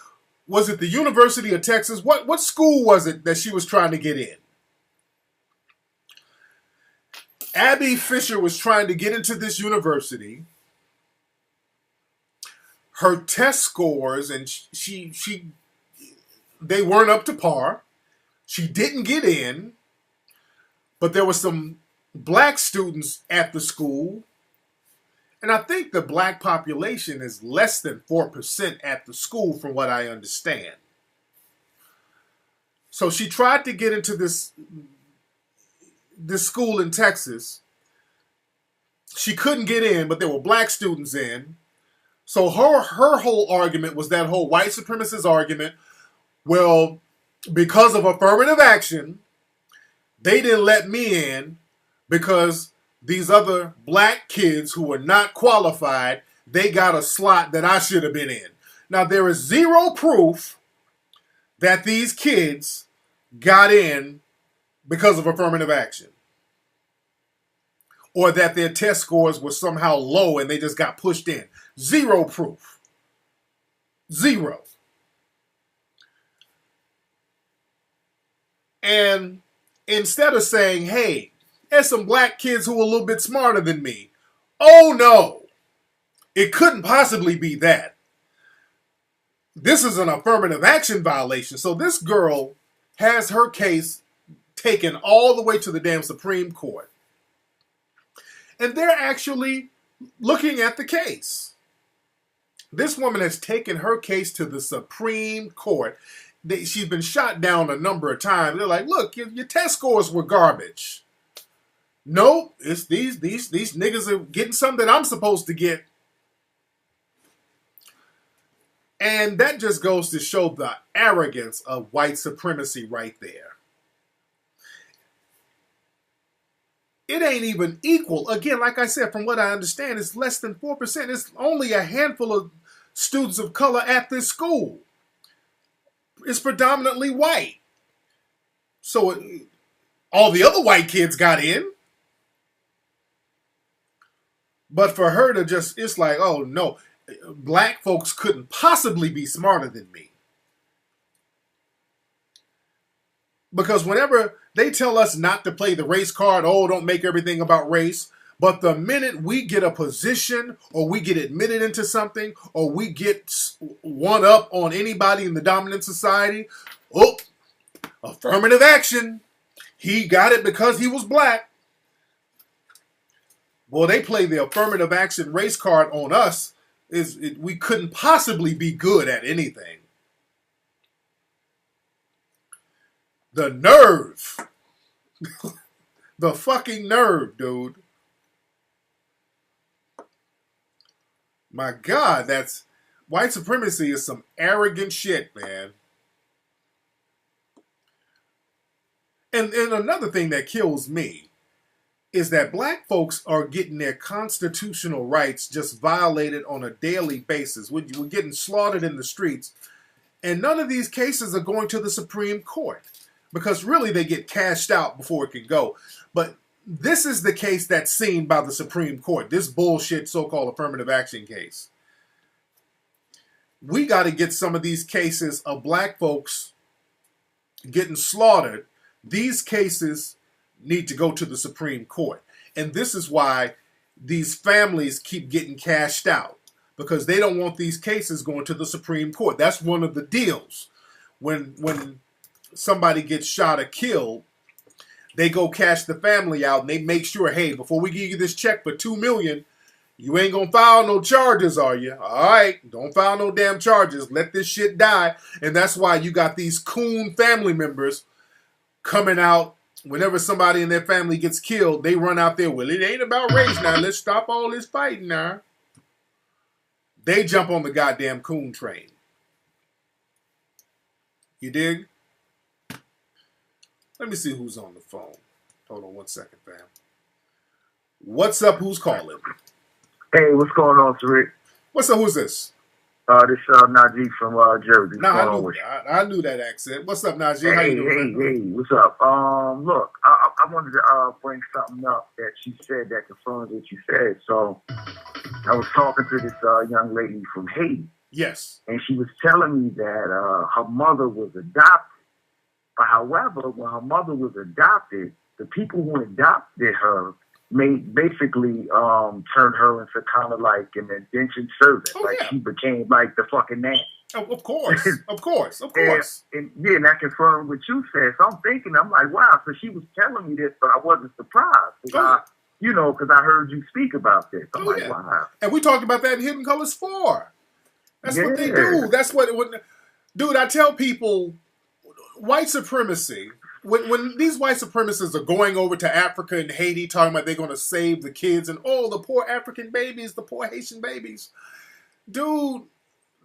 S1: Was it the University of Texas? What school was it that she was trying to get in? Abby Fisher was trying to get into this university. Her test scores, and they weren't up to par. She didn't get in, but there were some black students at the school. And I think the black population is less than 4% at the school from what I understand. So she tried to get into this school in Texas. She couldn't get in, but there were black students in. So her whole argument was that whole white supremacist argument. Well, because of affirmative action, they didn't let me in because these other black kids who were not qualified, they got a slot that I should have been in. Now, there is zero proof that these kids got in because of affirmative action, or that their test scores were somehow low and they just got pushed in. Zero proof. Zero. And instead of saying, hey, there's some black kids who are a little bit smarter than me. Oh no, it couldn't possibly be that. This is an affirmative action violation. So this girl has her case taken all the way to the damn Supreme Court. And they're actually looking at the case. This woman has taken her case to the Supreme Court. She's been shot down a number of times. They're like, look, your test scores were garbage. Nope, it's these niggas are getting something that I'm supposed to get. And that just goes to show the arrogance of white supremacy right there. It ain't even equal. Again, like I said, from what I understand, it's less than 4%. It's only a handful of students of color at this school. It's predominantly white. So all the other white kids got in. But for her to just, it's like, oh no, black folks couldn't possibly be smarter than me. Because whenever they tell us not to play the race card, oh, don't make everything about race. But the minute we get a position or we get admitted into something or we get one up on anybody in the dominant society, oh, affirmative action. He got it because he was black. Well, they play the affirmative action race card on us. We couldn't possibly be good at anything. The nerve. The fucking nerve, dude. My God, that's... White supremacy is some arrogant shit, man. And another thing that kills me is that black folks are getting their constitutional rights just violated on a daily basis. We're getting slaughtered in the streets. And none of these cases are going to the Supreme Court. Because really they get cashed out before it can go. But this is the case that's seen by the Supreme Court. This bullshit so-called affirmative action case. We got to get some of these cases of black folks getting slaughtered. These cases need to go to the Supreme Court. And this is why these families keep getting cashed out. Because they don't want these cases going to the Supreme Court. That's one of the deals. When somebody gets shot or killed, they go cash the family out and they make sure, hey, before we give you this check for $2 million, you ain't gonna file no charges, are you? All right, don't file no damn charges. Let this shit die. And that's why you got these coon family members coming out. Whenever somebody in their family gets killed, they run out there, well, it ain't about race now. Let's stop all this fighting now. They jump on the goddamn coon train. You dig? Let me see who's on the phone. Hold on one second, fam. What's up? Who's calling?
S2: Hey, what's going on, Tariq?
S1: What's up? Who's this?
S2: This Nasheed from Jersey.
S1: I knew that accent. What's up, Nasheed? How you doing?
S2: Hey, what's up? Look, I wanted to bring something up that she said that confirms what you said. So, I was talking to this young lady from Haiti.
S1: Yes.
S2: And she was telling me that her mother was adopted. But however, when her mother was adopted, the people who adopted her basically turned her into kind of like an indentured servant. She became like the fucking nanny.
S1: Oh, of course. Of course.
S2: And that confirmed what you said. So I'm like, wow. So she was telling me this, but I wasn't surprised. Because I heard you speak about this. I'm like, wow.
S1: And we talked about that in Hidden Colors 4. That's what they do. That's what it would... Dude, I tell people, white supremacy... When these white supremacists are going over to Africa and Haiti talking about they're going to save the kids and, oh, the poor African babies, the poor Haitian babies. Dude,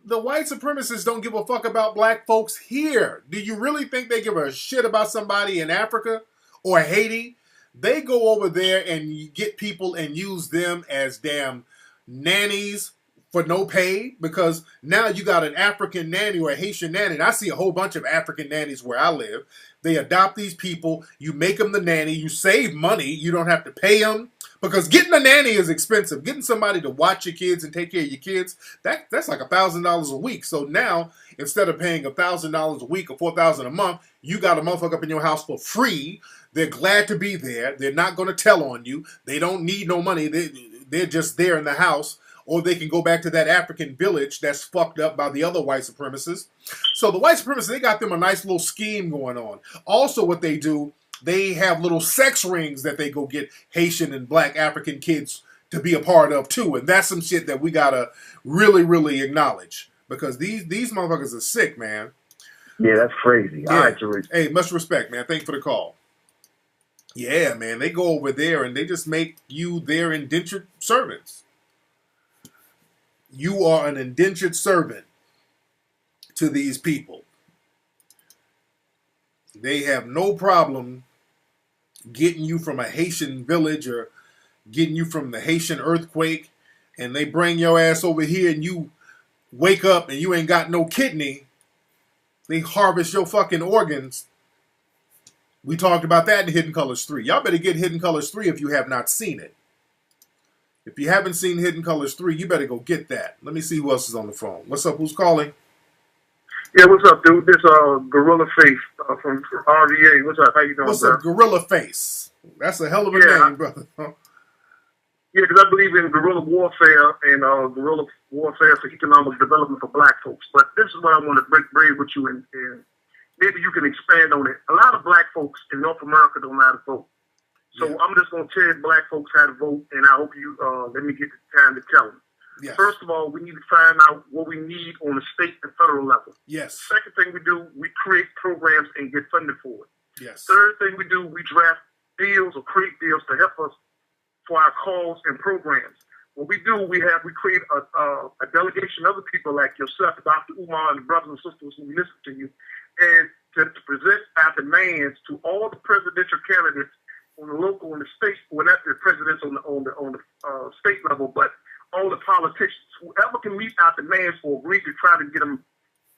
S1: the white supremacists don't give a fuck about black folks here. Do you really think they give a shit about somebody in Africa or Haiti? They go over there and get people and use them as damn nannies for no pay, because now you got an African nanny or a Haitian nanny. And I see a whole bunch of African nannies where I live. They adopt these people. You make them the nanny. You save money. You don't have to pay them, because getting a nanny is expensive. Getting somebody to watch your kids and take care of your kids, that's like $1,000 a week. So now, instead of paying $1,000 a week or $4,000 a month, you got a motherfucker up in your house for free. They're glad to be there. They're not going to tell on you. They don't need no money. They're just there in the house. Or they can go back to that African village that's fucked up by the other white supremacists. So the white supremacists, they got them a nice little scheme going on. Also what they do, they have little sex rings that they go get Haitian and black African kids to be a part of too. And that's some shit that we gotta really, really acknowledge. Because these motherfuckers are sick, man.
S2: Yeah, that's crazy.
S1: Yeah.
S2: All right, Tariq.
S1: Hey, much respect, man. Thank you for the call. Yeah, man. They go over there and they just make you their indentured servants. You are an indentured servant to these people. They have no problem getting you from a Haitian village or getting you from the Haitian earthquake, and they bring your ass over here and you wake up and you ain't got no kidney. They harvest your fucking organs. We talked about that in Hidden Colors 3. Y'all better get Hidden Colors 3 if you have not seen it. If you haven't seen Hidden Colors 3, you better go get that. Let me see who else is on the phone. What's up? Who's calling?
S5: Yeah, what's up, dude? This Gorilla Face from RDA. What's up? How you doing,
S1: What's
S5: bro?
S1: up, Gorilla Face? That's a hell of a name, brother.
S5: Yeah, because I believe in guerrilla warfare and guerrilla warfare for economic development for black folks. But this is what I want to break bread with you, and maybe you can expand on it. A lot of black folks in North America don't know how to vote. So I'm just going to tell black folks how to vote, and I hope you let me get the time to tell them. Yes. First of all, we need to find out what we need on the state and federal level.
S1: Yes.
S5: Second thing we do, we create programs and get funded for it.
S1: Yes.
S5: Third thing we do, we draft bills or create bills to help us for our calls and programs. What we do, we create a delegation of other people like yourself, Dr. Umar, and the brothers and sisters who listen to you, and to present our demands to all the presidential candidates on the local and the state, well, not the presidents on the state level, but all the politicians, whoever can meet our demands for agree to try to get them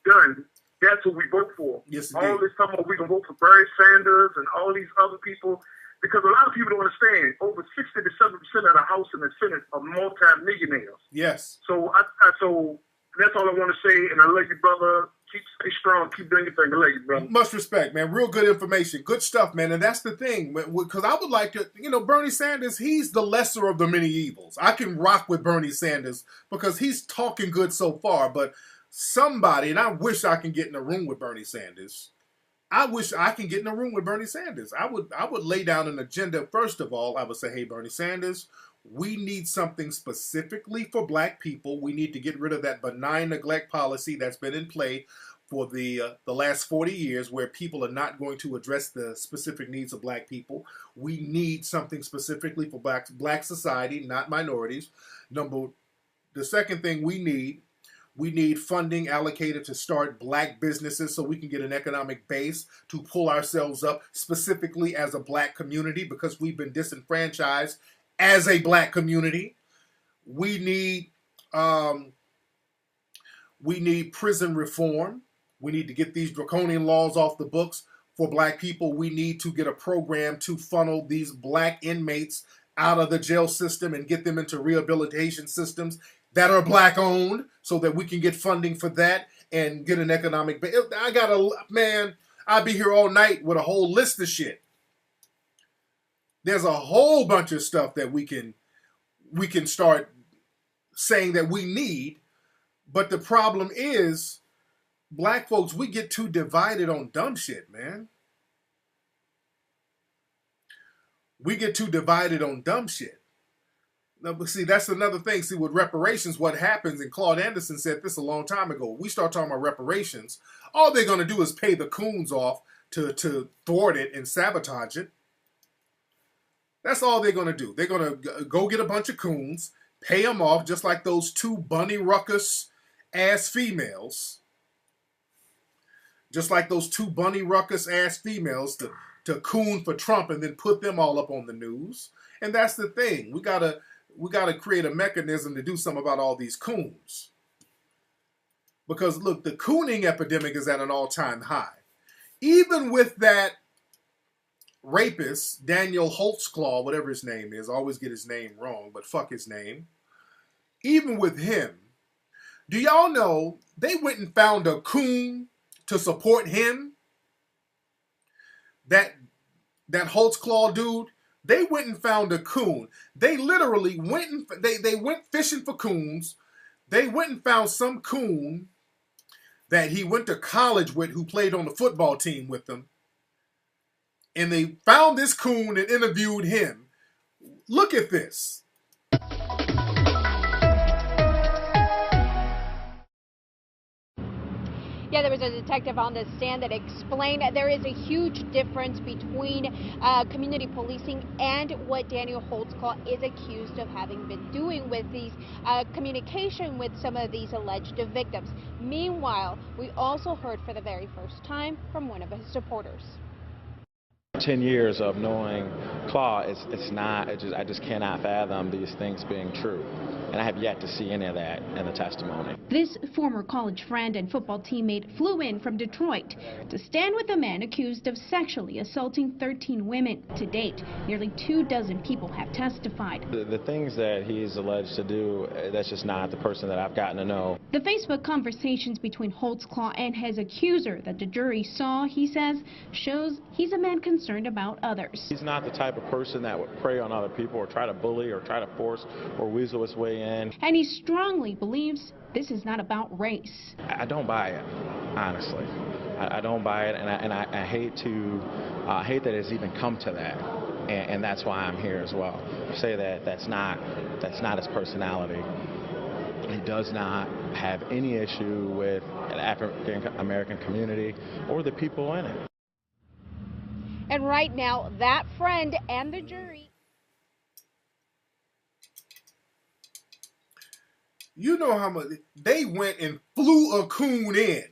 S5: done. That's what we vote for.
S1: Yes,
S5: all this time we can vote for Bernie Sanders and all these other people, because a lot of people don't understand. Over 60 to 70% of the House and the Senate are multi-millionaires.
S1: Yes.
S5: So so that's all I want to say, and I love you, brother. Stay strong. Keep doing your thing. I love you, brother.
S1: Much respect, man. Real good information. Good stuff, man. And that's the thing. Because I would like to, Bernie Sanders, he's the lesser of the many evils. I can rock with Bernie Sanders because he's talking good so far. But somebody, and I wish I can get in a room with Bernie Sanders. I wish I can get in a room with Bernie Sanders. I would lay down an agenda. First of all, I would say, hey, Bernie Sanders, we need something specifically for black people. We need to get rid of that benign neglect policy that's been in play for the last 40 years where people are not going to address the specific needs of black people. We need something specifically for black society, not minorities. The second thing we need funding allocated to start black businesses so we can get an economic base to pull ourselves up specifically as a black community because we've been disenfranchised as a black community. We need prison reform. We need to get these draconian laws off the books for black people. We need to get a program to funnel these black inmates out of the jail system and get them into rehabilitation systems that are black owned so that we can get funding for that and get an economic base. I'd be here all night with a whole list of shit. There's a whole bunch of stuff that we can start saying that we need, but the problem is, black folks, we get too divided on dumb shit, man. We get too divided on dumb shit. Now, but see, that's another thing. See, with reparations, what happens, and Claude Anderson said this a long time ago, we start talking about reparations, all they're going to do is pay the coons off to thwart it and sabotage it. That's all they're going to do. They're going to go get a bunch of coons, pay them off, just like those two bunny ruckus ass females. Just like those two bunny ruckus ass females to coon for Trump and then put them all up on the news. And that's the thing. We gotta create a mechanism to do something about all these coons. Because look, the cooning epidemic is at an all-time high. Even with that rapist, Daniel Holtzclaw, whatever his name is, I always get his name wrong, but fuck his name. Even with him, do y'all know they went and found a coon to support him? That Holtzclaw dude, they went and found a coon. They literally went and they went fishing for coons. They went and found some coon that he went to college with who played on the football team with them. And they found this coon and interviewed him. Look at this.
S6: Yeah, there was a detective on the stand that explained that there is a huge difference between community policing and what Daniel Holtzclaw is accused of having been doing with these communication with some of these alleged victims. Meanwhile, we also heard for the very first time from one of his supporters.
S7: 10 years of knowing Claw, I just cannot fathom these things being true. And I have yet to see any of that in the testimony.
S8: This former college friend and football teammate flew in from Detroit to stand with a man accused of sexually assaulting 13 women. To date, nearly 24 people have testified.
S7: The things that he's alleged to do, that's just not the person that I've gotten to know.
S8: The Facebook conversations between Holtzclaw and his accuser that the jury saw, he says, shows he's a man concerned about others.
S7: He's not the type of person that would prey on other people or try to bully or try to force or weasel his way in.
S8: And he strongly believes this is not about race.
S7: I don't buy it, honestly. I don't buy it, and I hate that it's even come to that, and that's why I'm here as well. Say that that's not his personality. He does not have any issue with an African American community or the people in it.
S6: And right now, that friend and the jury.
S1: You know how much they went and flew a coon in.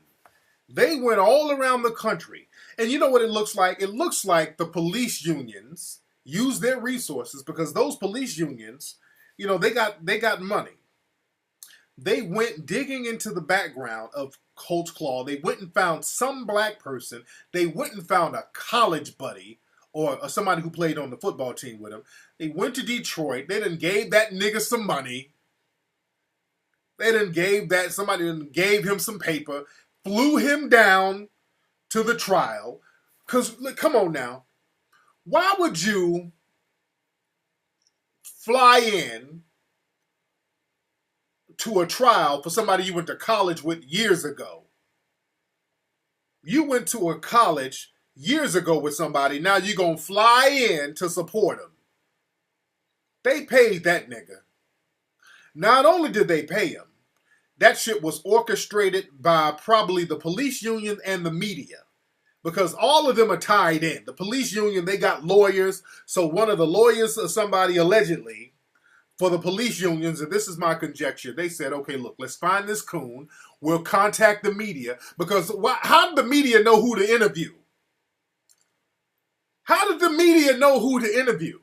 S1: They went all around the country. And you know what it looks like? It looks like the police unions use their resources, because those police unions, you know, they got money. They went digging into the background of Holtzclaw. They went and found some black person. They went and found a college buddy or somebody who played on the football team with him. They went to Detroit. They done gave that nigga some money. Somebody done gave him some paper, flew him down to the trial. Because, come on now, why would you fly in to a trial for somebody you went to college with years ago? You went to a college years ago with somebody, now you're going to fly in to support him. They paid that nigga. Not only did they pay him, that shit was orchestrated by probably the police union and the media, because all of them are tied in. The police union, they got lawyers, so one of the lawyers or somebody allegedly for the police unions, and this is my conjecture, they said, okay, look, let's find this coon, we'll contact the media, because how did the media know who to interview? How did the media know who to interview?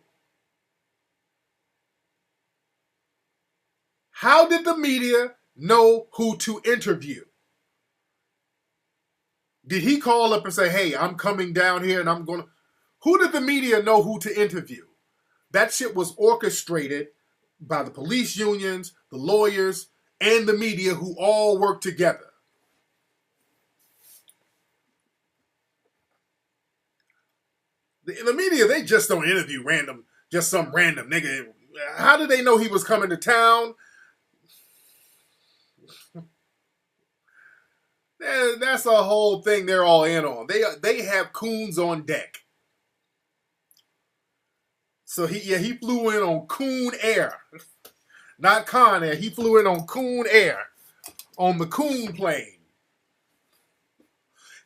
S1: How did the media know who to interview? Did he call up and say, hey, I'm coming down here and I'm going to... Who did the media know who to interview? That shit was orchestrated by the police unions, the lawyers, and the media, who all work together. The media, they just don't interview some random nigga. How did they know he was coming to town? That's a whole thing they're all in on. They have coons on deck. So he flew in on Coon Air. Not Con Air. He flew in on Coon Air. On the Coon plane.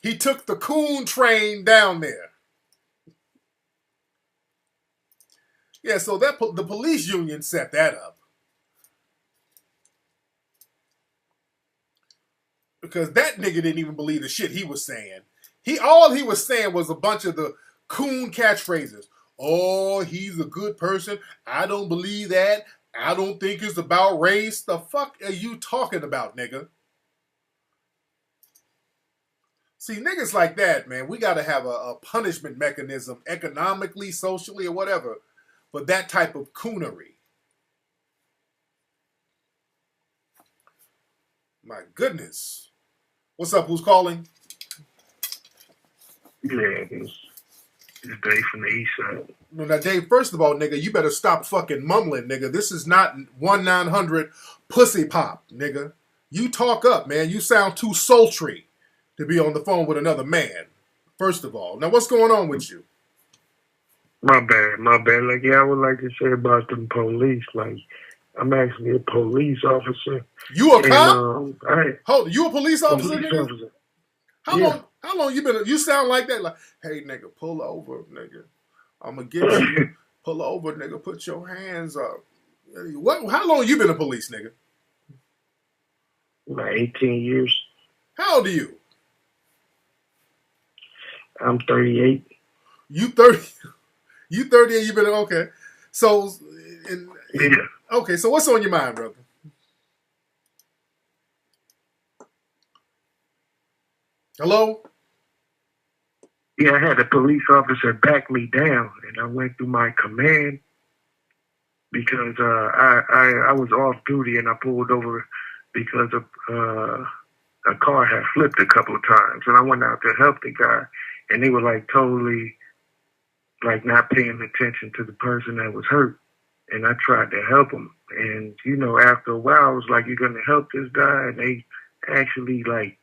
S1: He took the Coon train down there. Yeah, so the police union set that up. Because that nigga didn't even believe the shit he was saying. All he was saying was a bunch of the coon catchphrases. Oh, he's a good person. I don't believe that. I don't think it's about race. The fuck are you talking about, nigga? See, niggas like that, man, we got to have a punishment mechanism, economically, socially, or whatever, for that type of coonery. My goodness. What's up? Who's calling?
S5: Yeah, it's Dave from the east side.
S1: Now, Dave, first of all, nigga, you better stop fucking mumbling, nigga. This is not 1-900 pussy pop, nigga. You talk up, man. You sound too sultry to be on the phone with another man, first of all. Now, what's going on with you?
S5: My bad. Like, yeah, I would like to say about the police. Like, I'm actually a police officer.
S1: You a cop?
S5: Hold,
S1: you a police officer, nigga? How long you been? You sound like that. Like, hey, nigga, pull over, nigga. I'm gonna get you. Pull over, nigga. Put your hands up. How long you been a police, nigga?
S5: Like 18 years.
S1: How old are you?
S5: I'm 38.
S1: You 30. You 30 and you been okay. So,
S2: Yeah.
S1: okay. So what's on your mind, brother? Hello?
S2: Yeah, I had a police officer back me down, and I went through my command because I was off duty, and I pulled over because of a car had flipped a couple of times, and I went out to help the guy, and they were like totally like not paying attention to the person that was hurt, and I tried to help him, and you know, after a while, I was like, "You're gonna help this guy," and they actually like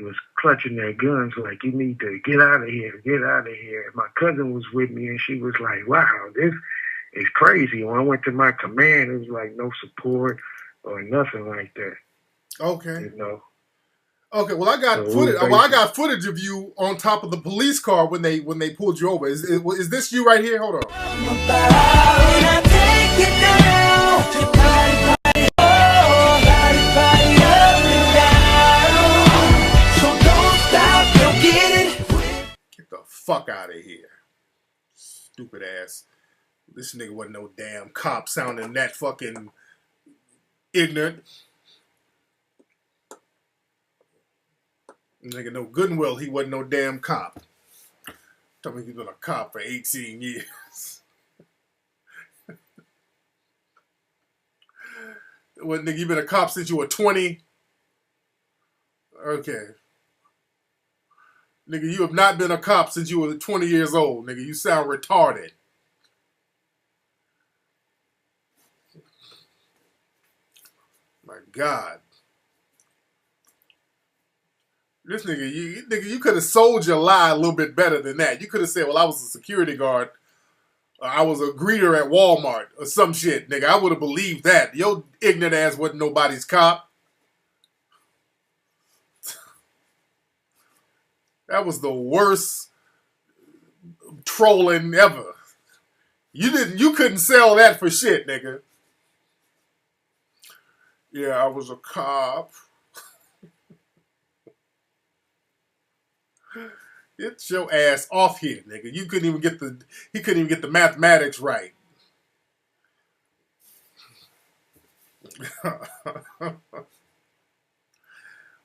S2: was clutching their guns like, "You need to get out of here, get out of here." And my cousin was with me, and she was like, "Wow, this is crazy." When I went to my command, it was like no support or nothing like that.
S1: Okay.
S2: You know.
S1: Okay. Well, I got footage. Well, I got footage of you on top of the police car when they pulled you over. Is this you right here? Hold on. Get the fuck out of here, stupid ass. This nigga wasn't no damn cop sounding that fucking ignorant. Nigga know good and well he wasn't no damn cop. Tell me he's been a cop for 18 years. Well, nigga, you been a cop since you were 20? Okay. Nigga, you have not been a cop since you were 20 years old, nigga. You sound retarded. My God. This nigga, you could have sold your lie a little bit better than that. You could have said, well, I was a security guard. Or I was a greeter at Walmart or some shit, nigga. I would have believed that. Your ignorant ass wasn't nobody's cop. That was the worst trolling ever. You couldn't sell that for shit, nigga. Yeah, I was a cop. Get your ass off here, nigga. He couldn't even get the mathematics right.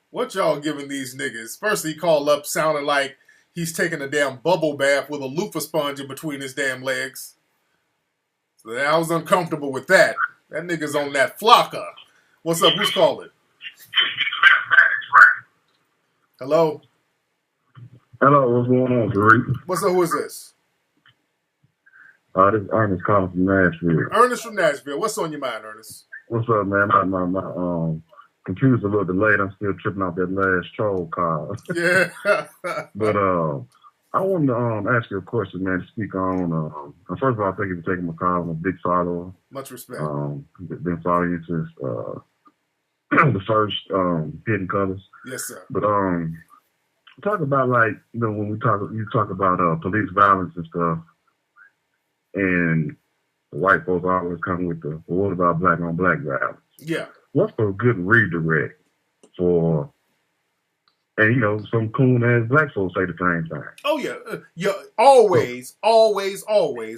S1: What y'all giving these niggas? First he called up sounding like he's taking a damn bubble bath with a loofah sponge in between his damn legs. So I was uncomfortable with that. That nigga's on that flocker. What's up? Who's calling? Hello?
S9: Hello, what's going on, Tariq?
S1: What's up? Who is this?
S9: This is Ernest calling from Nashville.
S1: Ernest from Nashville. What's on your mind, Ernest?
S9: What's up, man? My computer's a little delayed. I'm still tripping off that last troll call.
S1: Yeah.
S9: But I wanted to ask you a question, man, to speak on. First of all, thank you for taking my call. I'm a big follower.
S1: Much respect.
S9: Been following you since the first Hidden Colors.
S1: Yes, sir.
S9: But talk about, like, you know, when you talk about police violence and stuff, and the white folks always come with the, well, what about black on black violence?
S1: Yeah.
S9: What's a good redirect for, and you know, some coon ass black folks say the same thing.
S1: Oh yeah, always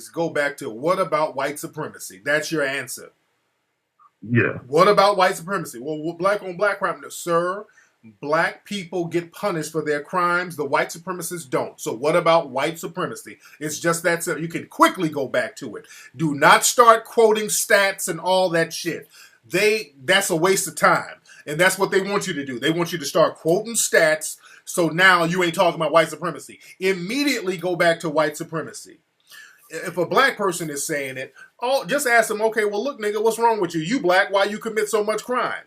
S1: go back to what about white supremacy? That's your answer.
S9: Yeah.
S1: What about white supremacy? Well, black on black crime, no, sir. Black people get punished for their crimes. The white supremacists don't. So what about white supremacy? It's just that simple. You can quickly go back to it. Do not start quoting stats and all that shit. That's a waste of time. And that's what they want you to do. They want you to start quoting stats. So now you ain't talking about white supremacy. Immediately go back to white supremacy. If a black person is saying it, just ask them, okay, well, look, nigga, what's wrong with you? You black, why you commit so much crime?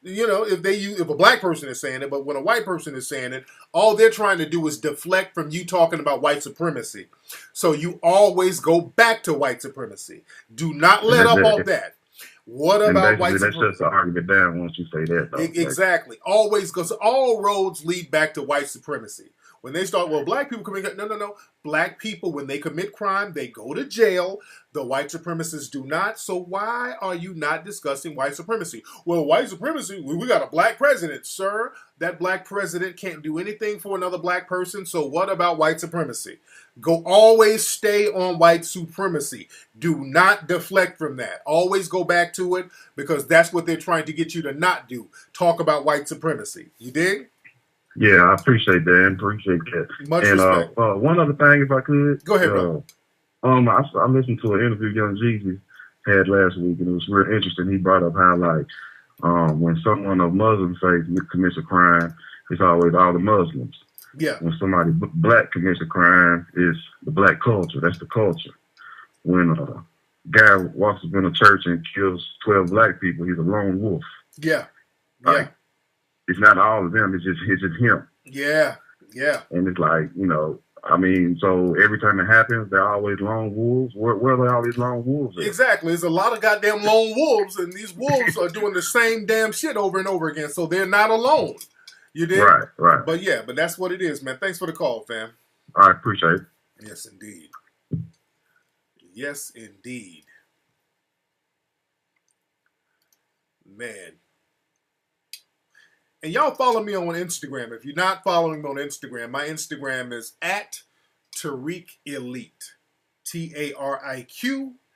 S1: You know, if a black person is saying it, but when a white person is saying it, all they're trying to do is deflect from you talking about white supremacy. So you always go back to white supremacy. Do not let up on that. What about white supremacy?
S9: That's just an argument down once you say that, though.
S1: Exactly. Always goes. All roads lead back to white supremacy. When they start, well, black people commit, no. Black people, when they commit crime, they go to jail. The white supremacists do not. So why are you not discussing white supremacy? Well, white supremacy, we got a black president. Sir, that black president can't do anything for another black person. So what about white supremacy? Always stay on white supremacy. Do not deflect from that. Always go back to it, because that's what they're trying to get you to not do. Talk about white supremacy. You dig?
S9: Yeah, I appreciate that. Appreciate that.
S1: Much respect.
S9: One other thing, if I could.
S1: Go ahead, bro.
S9: I listened to an interview Young Jeezy had last week, and it was real interesting. He brought up how, like, when someone of Muslim faith commits a crime, it's always all the Muslims.
S1: Yeah.
S9: When somebody black commits a crime, it's the black culture. That's the culture. When a guy walks up in a church and kills 12 black people, he's a lone wolf.
S1: Yeah.
S9: Like, it's not all of them. It's just him.
S1: Yeah.
S9: And it's like, so every time it happens, they're always lone wolves. Where are all these lone wolves at?
S1: Exactly. There's a lot of goddamn lone wolves, and these wolves are doing the same damn shit over and over again, so they're not alone. You did?
S9: Right.
S1: But that's what it is, man. Thanks for the call, fam.
S9: I appreciate it.
S1: Yes, indeed. Yes, indeed. Man. And y'all follow me on Instagram. If you're not following me on Instagram, my Instagram is at Tariq Elite. TariqElite.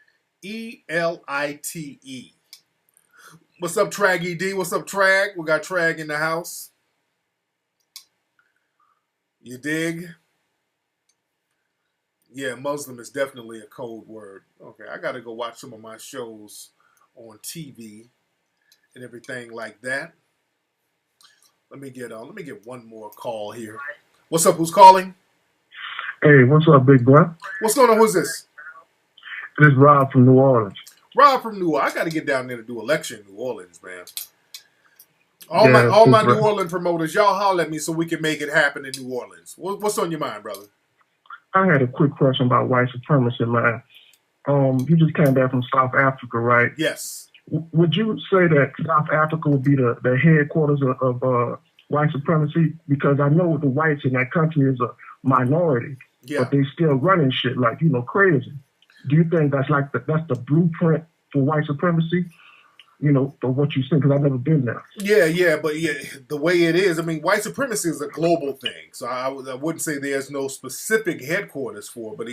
S1: What's up, Trag ED? What's up, Trag? We got Trag in the house. You dig? Yeah, Muslim is definitely a code word. Okay, I got to go watch some of my shows on TV and everything like that. Let me get one more call here. What's up? Who's calling?
S9: Hey, what's up, big boy?
S1: What's going on? Who's this?
S9: This is Rob from New Orleans.
S1: Rob from New Orleans. I got to get down there to do election in New Orleans, man. All my New Orleans promoters, y'all holler at me so we can make it happen in New Orleans. What's on your mind, brother?
S10: I had a quick question about white supremacy, man. You just came back from South Africa, right?
S1: Yes.
S10: Would you say that South Africa would be the headquarters of white supremacy? Because I know the whites in that country is a minority, but they still running shit like, crazy. Do you think that's that's the blueprint for white supremacy? For what you think, because I've never been there.
S1: Yeah, but the way it is, white supremacy is a global thing. So I wouldn't say there's no specific headquarters for it, but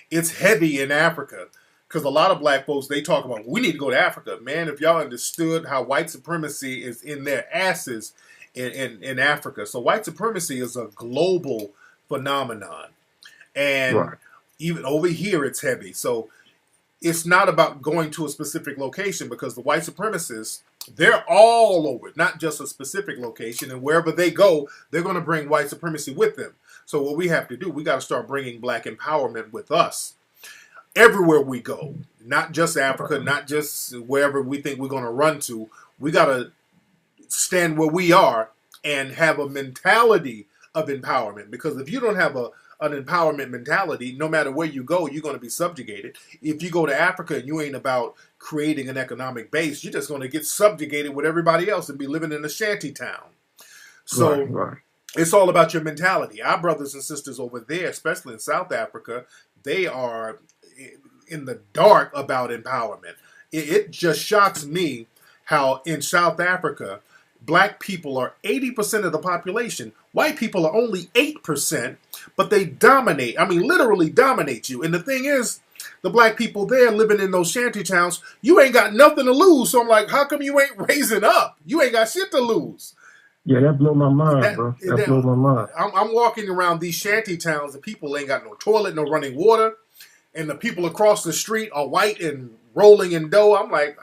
S1: it's heavy in Africa. Because a lot of black folks, they talk about, we need to go to Africa. Man, if y'all understood how white supremacy is in their asses in Africa. So white supremacy is a global phenomenon. And even over here, it's heavy. So it's not about going to a specific location, because the white supremacists, they're all over, not just a specific location. And wherever they go, they're going to bring white supremacy with them. So what we have to do, we got to start bringing black empowerment with us. Everywhere we go, not just Africa, not just wherever we think we're going to run to. We got to stand where we are and have a mentality of empowerment. Because if you don't have an empowerment mentality, no matter where you go, you're going to be subjugated. If you go to Africa and you ain't about creating an economic base, you're just going to get subjugated with everybody else and be living in a shanty town. So it's all about your mentality. Our brothers and sisters over there, especially in South Africa, they are in the dark about empowerment. It just shocks me how in South Africa, black people are 80% of the population. White people are only 8%, but they dominate. Literally dominate you. And the thing is, the black people there living in those shanty towns, you ain't got nothing to lose. So I'm like, how come you ain't raising up? You ain't got shit to lose.
S10: Yeah, that blew my mind, bro. That blew my mind.
S1: I'm walking around these shanty towns and people ain't got no toilet, no running water. And the people across the street are white and rolling in dough. I'm like,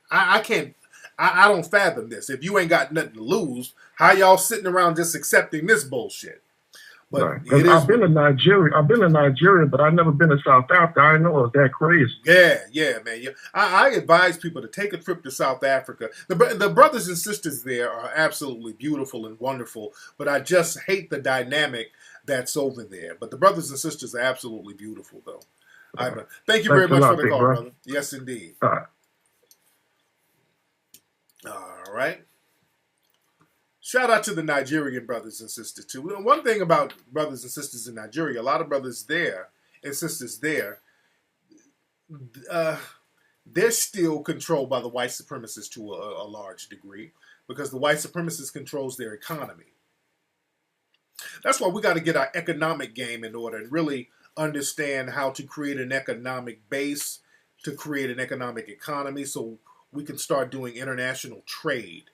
S1: I can't, I don't fathom this. If you ain't got nothing to lose, how y'all sitting around just accepting this bullshit? But
S10: I've been in Nigeria, but I've never been to South Africa. I didn't know it was that crazy.
S1: Yeah, man. Yeah. I advise people to take a trip to South Africa. The brothers and sisters there are absolutely beautiful and wonderful, but I just hate the dynamic that's over there. But the brothers and sisters are absolutely beautiful, though. Thank you very much for the call, brother. Yes, indeed. All right. Shout out to the Nigerian brothers and sisters too. One thing about brothers and sisters in Nigeria, a lot of brothers there and sisters there, they're still controlled by the white supremacists to a large degree, because the white supremacist controls their economy. That's why we got to get our economic game in order and really understand how to create an economic base, to create an economic economy, so we can start doing international trade.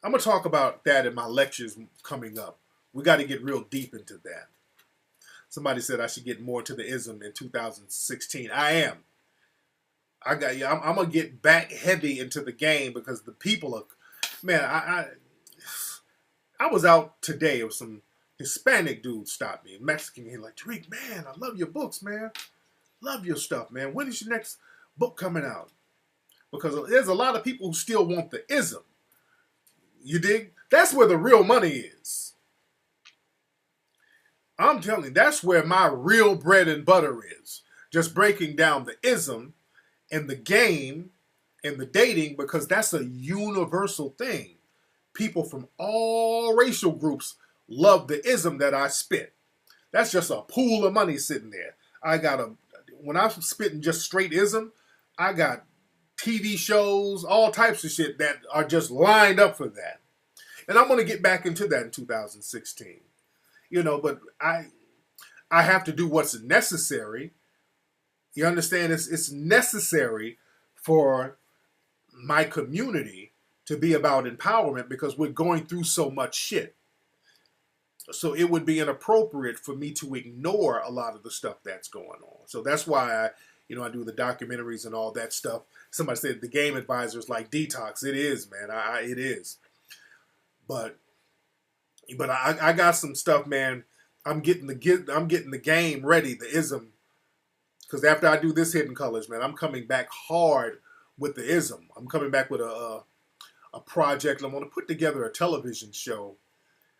S1: I'm going to talk about that in my lectures coming up. We got to get real deep into that. Somebody said I should get more into the ism in 2016. I am. I'm going to get back heavy into the game, because the people are, man, I was out today, with some Hispanic dude stopped me, Mexican. He's like, Tariq, man, I love your books, man. Love your stuff, man. When is your next book coming out? Because there's a lot of people who still want the ism. You dig? That's where the real money is. I'm telling you, that's where my real bread and butter is. Just breaking down the ism and the game and the dating, because that's a universal thing. People from all racial groups love the ism that I spit. That's just a pool of money sitting there. When I'm spitting just straight ism, I got TV shows, all types of shit that are just lined up for that. And I'm going to get back into that in 2016. You know, but I have to do what's necessary. You understand? It's necessary for my community to be about empowerment, because we're going through so much shit. So it would be inappropriate for me to ignore a lot of the stuff that's going on. So that's why I do the documentaries and all that stuff. Somebody said the game advisors like detox. It is, man. It is. But I got some stuff, man. I'm getting the game ready, the ism. Because after I do this Hidden Colors, man, I'm coming back hard with the ism. I'm coming back with a project. I'm going to put together a television show.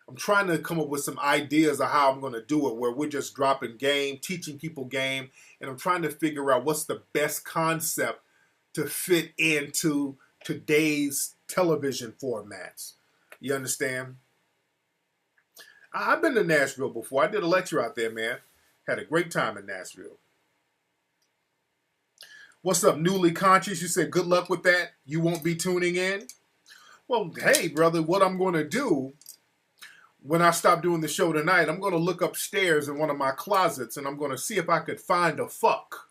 S1: I'm trying to come up with some ideas of how I'm going to do it, where we're just dropping game, teaching people game, and I'm trying to figure out what's the best concept to fit into today's television formats. You understand? I've been to Nashville before. I did a lecture out there, man. Had a great time in Nashville. What's up, Newly Conscious? You said good luck with that. You won't be tuning in? Well, hey, brother, what I'm going to do when I stop doing the show tonight, I'm going to look upstairs in one of my closets and I'm going to see if I could find a fuck.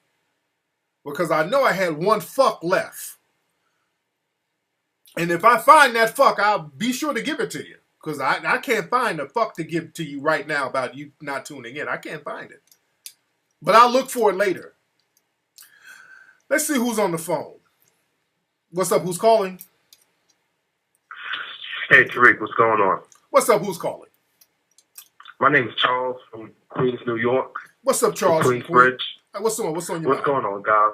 S1: Because I know I had one fuck left. And if I find that fuck, I'll be sure to give it to you. Because I can't find a fuck to give to you right now about you not tuning in. I can't find it. But I'll look for it later. Let's see who's on the phone. What's up? Who's calling?
S11: Hey, Tariq, what's going on?
S1: What's up? Who's calling?
S11: My name is Charles from Queens, New York.
S1: What's up, Charles?
S11: Queensbridge.
S1: What's on your
S11: What's
S1: mind?
S11: going on, guys?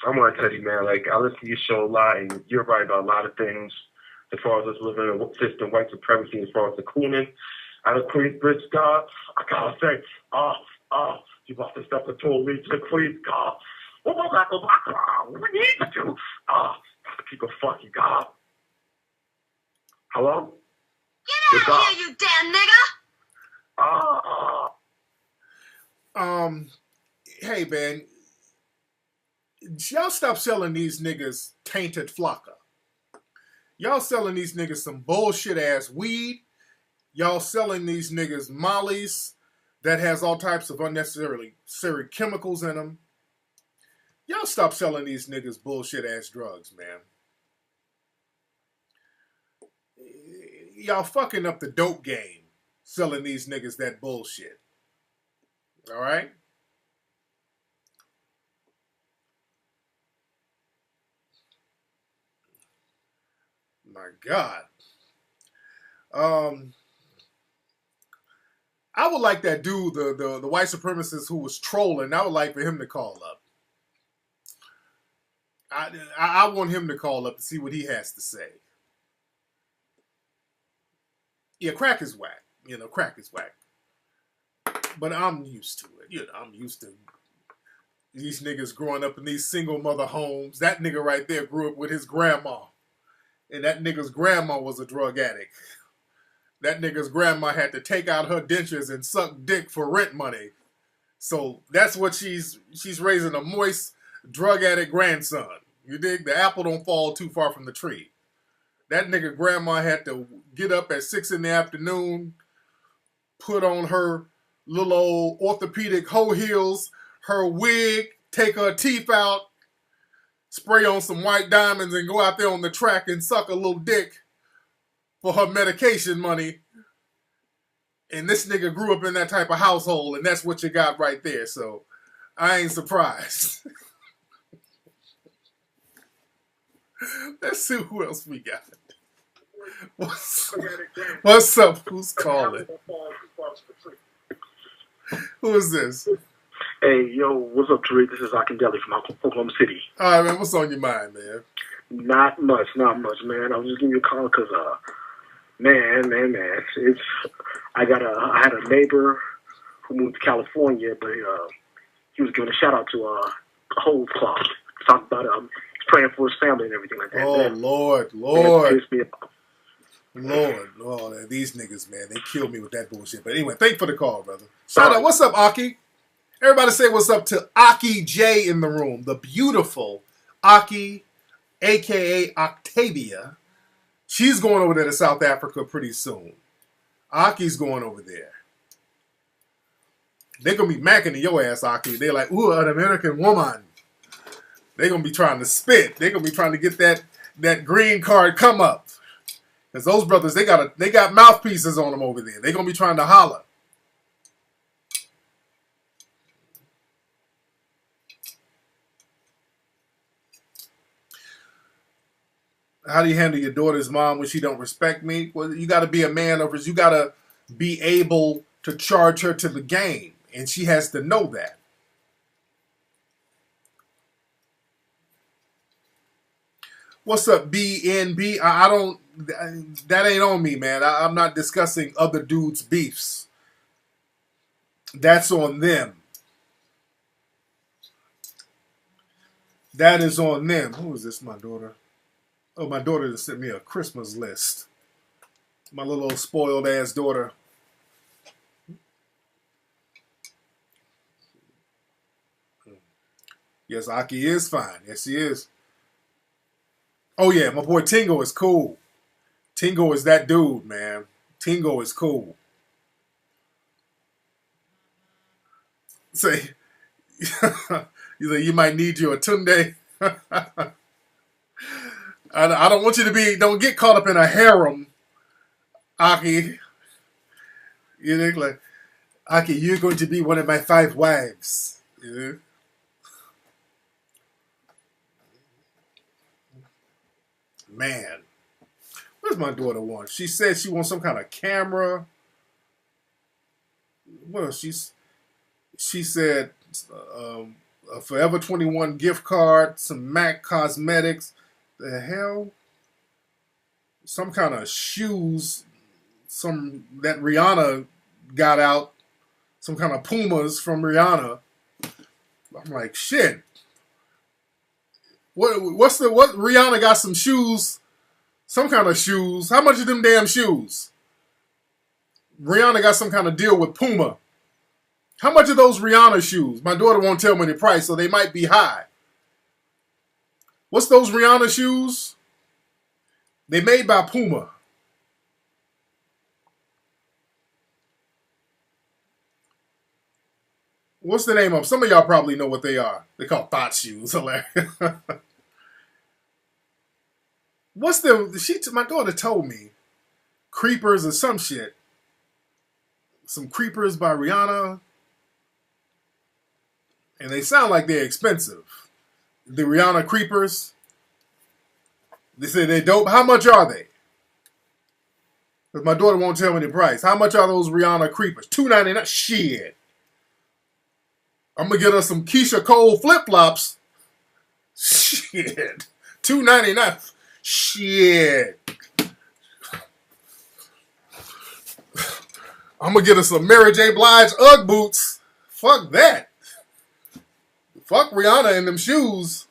S11: I want to tell you, man, I listen to your show a lot, and you're right about a lot of things as far as us living in a system, white supremacy, as far as the cooning out of Queensbridge, God. I gotta say, you about to step the police to Queens, God. What we need to do? People fucking God. Hello?
S12: Get out of here, you damn nigga!
S1: Hey, man. Y'all stop selling these niggas tainted flocka. Y'all selling these niggas some bullshit-ass weed. Y'all selling these niggas mollies that has all types of unnecessary chemicals in them. Y'all stop selling these niggas bullshit-ass drugs, man. Y'all fucking up the dope game selling these niggas that bullshit. All right? My God. I would like that dude, the white supremacist who was trolling, I would like for him to call up. I want him to call up to see what he has to say. Yeah, crack is whack. Crack is whack. But I'm used to it. I'm used to these niggas growing up in these single mother homes. That nigga right there grew up with his grandma. And that nigga's grandma was a drug addict. That nigga's grandma had to take out her dentures and suck dick for rent money. So that's what she's raising a moist drug addict grandson. You dig? The apple don't fall too far from the tree. That nigga grandma had to get up at 6 in the afternoon, put on her little old orthopedic hoe heels, her wig, take her teeth out, spray on some white diamonds, and go out there on the track and suck a little dick for her medication money. And this nigga grew up in that type of household, and that's what you got right there. So I ain't surprised. Let's see who else we got. What's up? Who's calling? Who is this?
S13: Hey, yo, what's up, Tariq? This is Akindele from Oklahoma City.
S1: All right, man. What's on your mind, man?
S13: Not much, man. I was just giving you a call because, man, it's I had a neighbor who moved to California, but he was giving a shout out to Holtzclaw. Talking about he's praying for his family and everything like that.
S1: Oh,
S13: man.
S1: Lord.
S13: Man, pissed me off.
S1: Lord, these niggas, man, they killed me with that bullshit. But anyway, thank you for the call, brother. Shout out. What's up, Aki? Everybody say what's up to Aki J in the room. The beautiful Aki, a.k.a. Octavia. She's going over there to South Africa pretty soon. Aki's going over there. They're going to be macking to your ass, Aki. They're like, ooh, an American woman. They're going to be trying to spit. They're going to be trying to get that green card come up. Because those brothers, they got mouthpieces on them over there. They're going to be trying to holler. How do you handle your daughter's mom when she don't respect me? Well, you got to be a man of hers. You got to be able to charge her to the game. And she has to know that. What's up, BNB? I don't... That ain't on me, man. I'm not discussing other dudes' beefs. That's on them. That is on them. Who is this, my daughter? Oh, my daughter just sent me a Christmas list. My little old spoiled ass daughter. Yes, Aki is fine. Yes, he is. Oh, yeah, my boy Tingo is cool. Tingo is that dude, man. Tingo is cool. Say, you might need you a Tunde. I don't want you to don't get caught up in a harem, Aki. You think like, Aki, you're going to be one of my 5 wives. You know? Man. What does my daughter want? She said she wants some kind of camera. What else? She said a Forever 21 gift card, some MAC cosmetics. The hell? Some kind of shoes. That Rihanna got out. Some kind of Pumas from Rihanna. I'm like, shit. What Rihanna got some shoes? Some kind of shoes. How much are them damn shoes? Rihanna got some kind of deal with Puma. How much are those Rihanna shoes? My daughter won't tell me the price, so they might be high. What's those Rihanna shoes? They made by Puma. What's the name of them? Some of y'all probably know what they are. They call thought shoes. Hilarious. My daughter told me Creepers or some shit. Some Creepers by Rihanna. And they sound like they're expensive. The Rihanna Creepers. They say they're dope. How much are they? Because my daughter won't tell me the price. How much are those Rihanna Creepers? $2.99. Shit. I'm going to get her some Keisha Cole flip-flops. Shit. $2.99. Shit. I'm going to get her some Mary J. Blige Ugg boots. Fuck that. Fuck Rihanna in them shoes.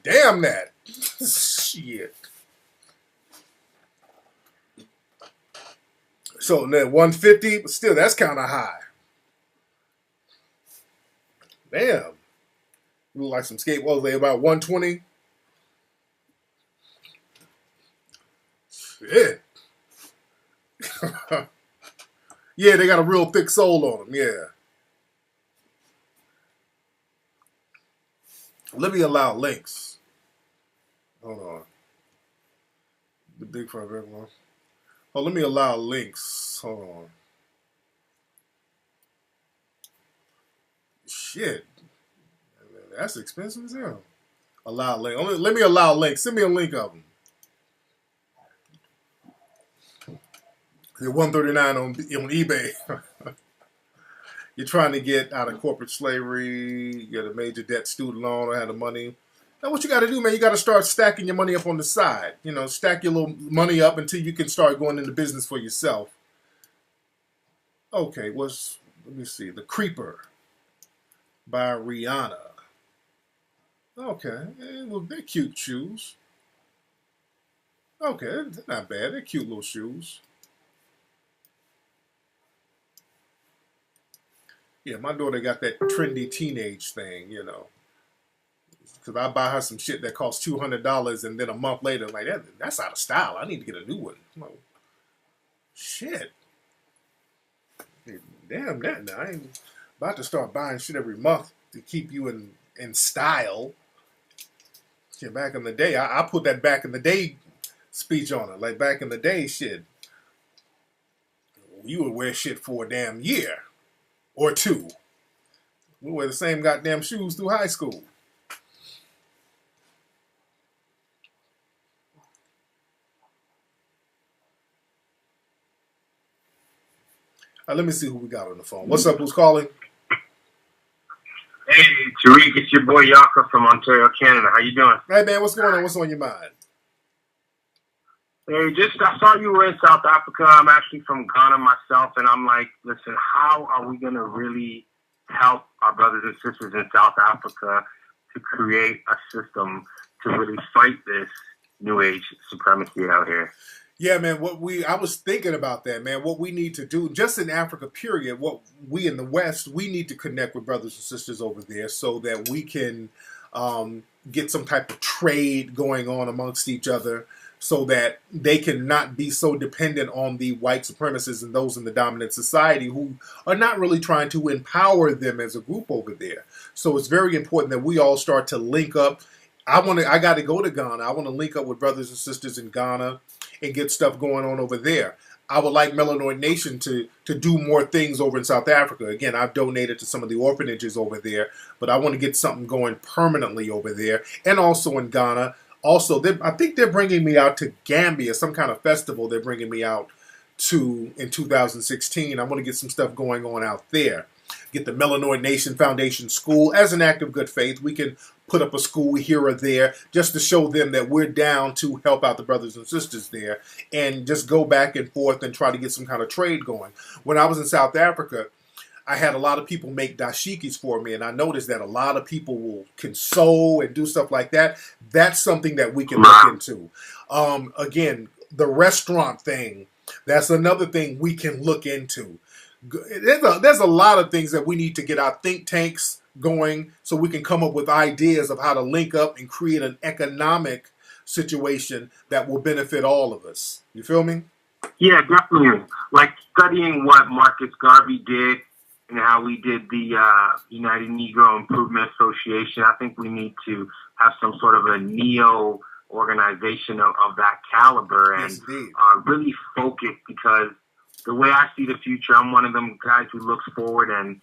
S1: Damn that. Shit. So then 150, but still, that's kind of high. Damn. You look like some skateboards. They about 120. Shit. Yeah, they got a real thick sole on them. Yeah. Let me allow links. Hold on. The big front one. Oh, let me allow links. Hold on. Shit. That's expensive as hell. Allow link. Let me allow links. Send me a link of them. You're 139 on eBay. You're trying to get out of corporate slavery. You got a major debt, student loan, or have the money. Now, what you got to do, man, you got to start stacking your money up on the side. You know, stack your little money up until you can start going into business for yourself. Okay, let me see. The Creeper by Rihanna. Okay, well, they're cute shoes. Okay, they're not bad. They're cute little shoes. Yeah, my daughter got that trendy teenage thing, you know. Because I buy her some shit that costs $200, and then a month later, like, that's out of style. I need to get a new one. Like, shit. Damn that now. I ain't about to start buying shit every month to keep you in style. Shit, back in the day, I put that back in the day speech on it. Like, back in the day, shit, you would wear shit for a damn year or two. We wear the same goddamn shoes through high school. Let me see who we got on the phone. What's up? Who's calling?
S14: Hey, Tariq, it's your boy Yaka from Ontario, Canada. How you doing?
S1: Hey, man, what's going on? What's on your mind?
S14: Hey, I saw you were in South Africa. I'm actually from Ghana myself, and I'm like, listen, how are we going to really help our brothers and sisters in South Africa to create a system to really fight this New Age supremacy out here?
S1: Yeah, man, I was thinking about that, man. What we need to do, just in Africa, period, what we in the West, we need to connect with brothers and sisters over there so that we can get some type of trade going on amongst each other so that they can not be so dependent on the white supremacists and those in the dominant society who are not really trying to empower them as a group over there. So it's very important that we all start to link up. I got to go to Ghana. I want to link up with brothers and sisters in Ghana and get stuff going on over there. I would like Melanoid Nation to do more things over in South Africa. Again, I've donated to some of the orphanages over there, but I want to get something going permanently over there. And also in Ghana. Also, I think they're bringing me out to Gambia, some kind of festival they're bringing me out to in 2016. I want to get some stuff going on out there. Get the Melanoid Nation Foundation School. As an act of good faith, we can put up a school here or there just to show them that we're down to help out the brothers and sisters there and just go back and forth and try to get some kind of trade going. When I was in South Africa, I had a lot of people make dashikis for me, and I noticed that a lot of people can sew and do stuff like that. That's something that we can look into. Again, the restaurant thing, that's another thing we can look into. There's a lot of things that we need to get our think tanks going so we can come up with ideas of how to link up and create an economic situation that will benefit all of us. You feel me?
S14: Yeah, definitely. Like studying what Marcus Garvey did and how we did the United Negro Improvement Association. I think we need to have some sort of a neo organization of that caliber and really focus, because the way I see the future, I'm one of them guys who looks forward, and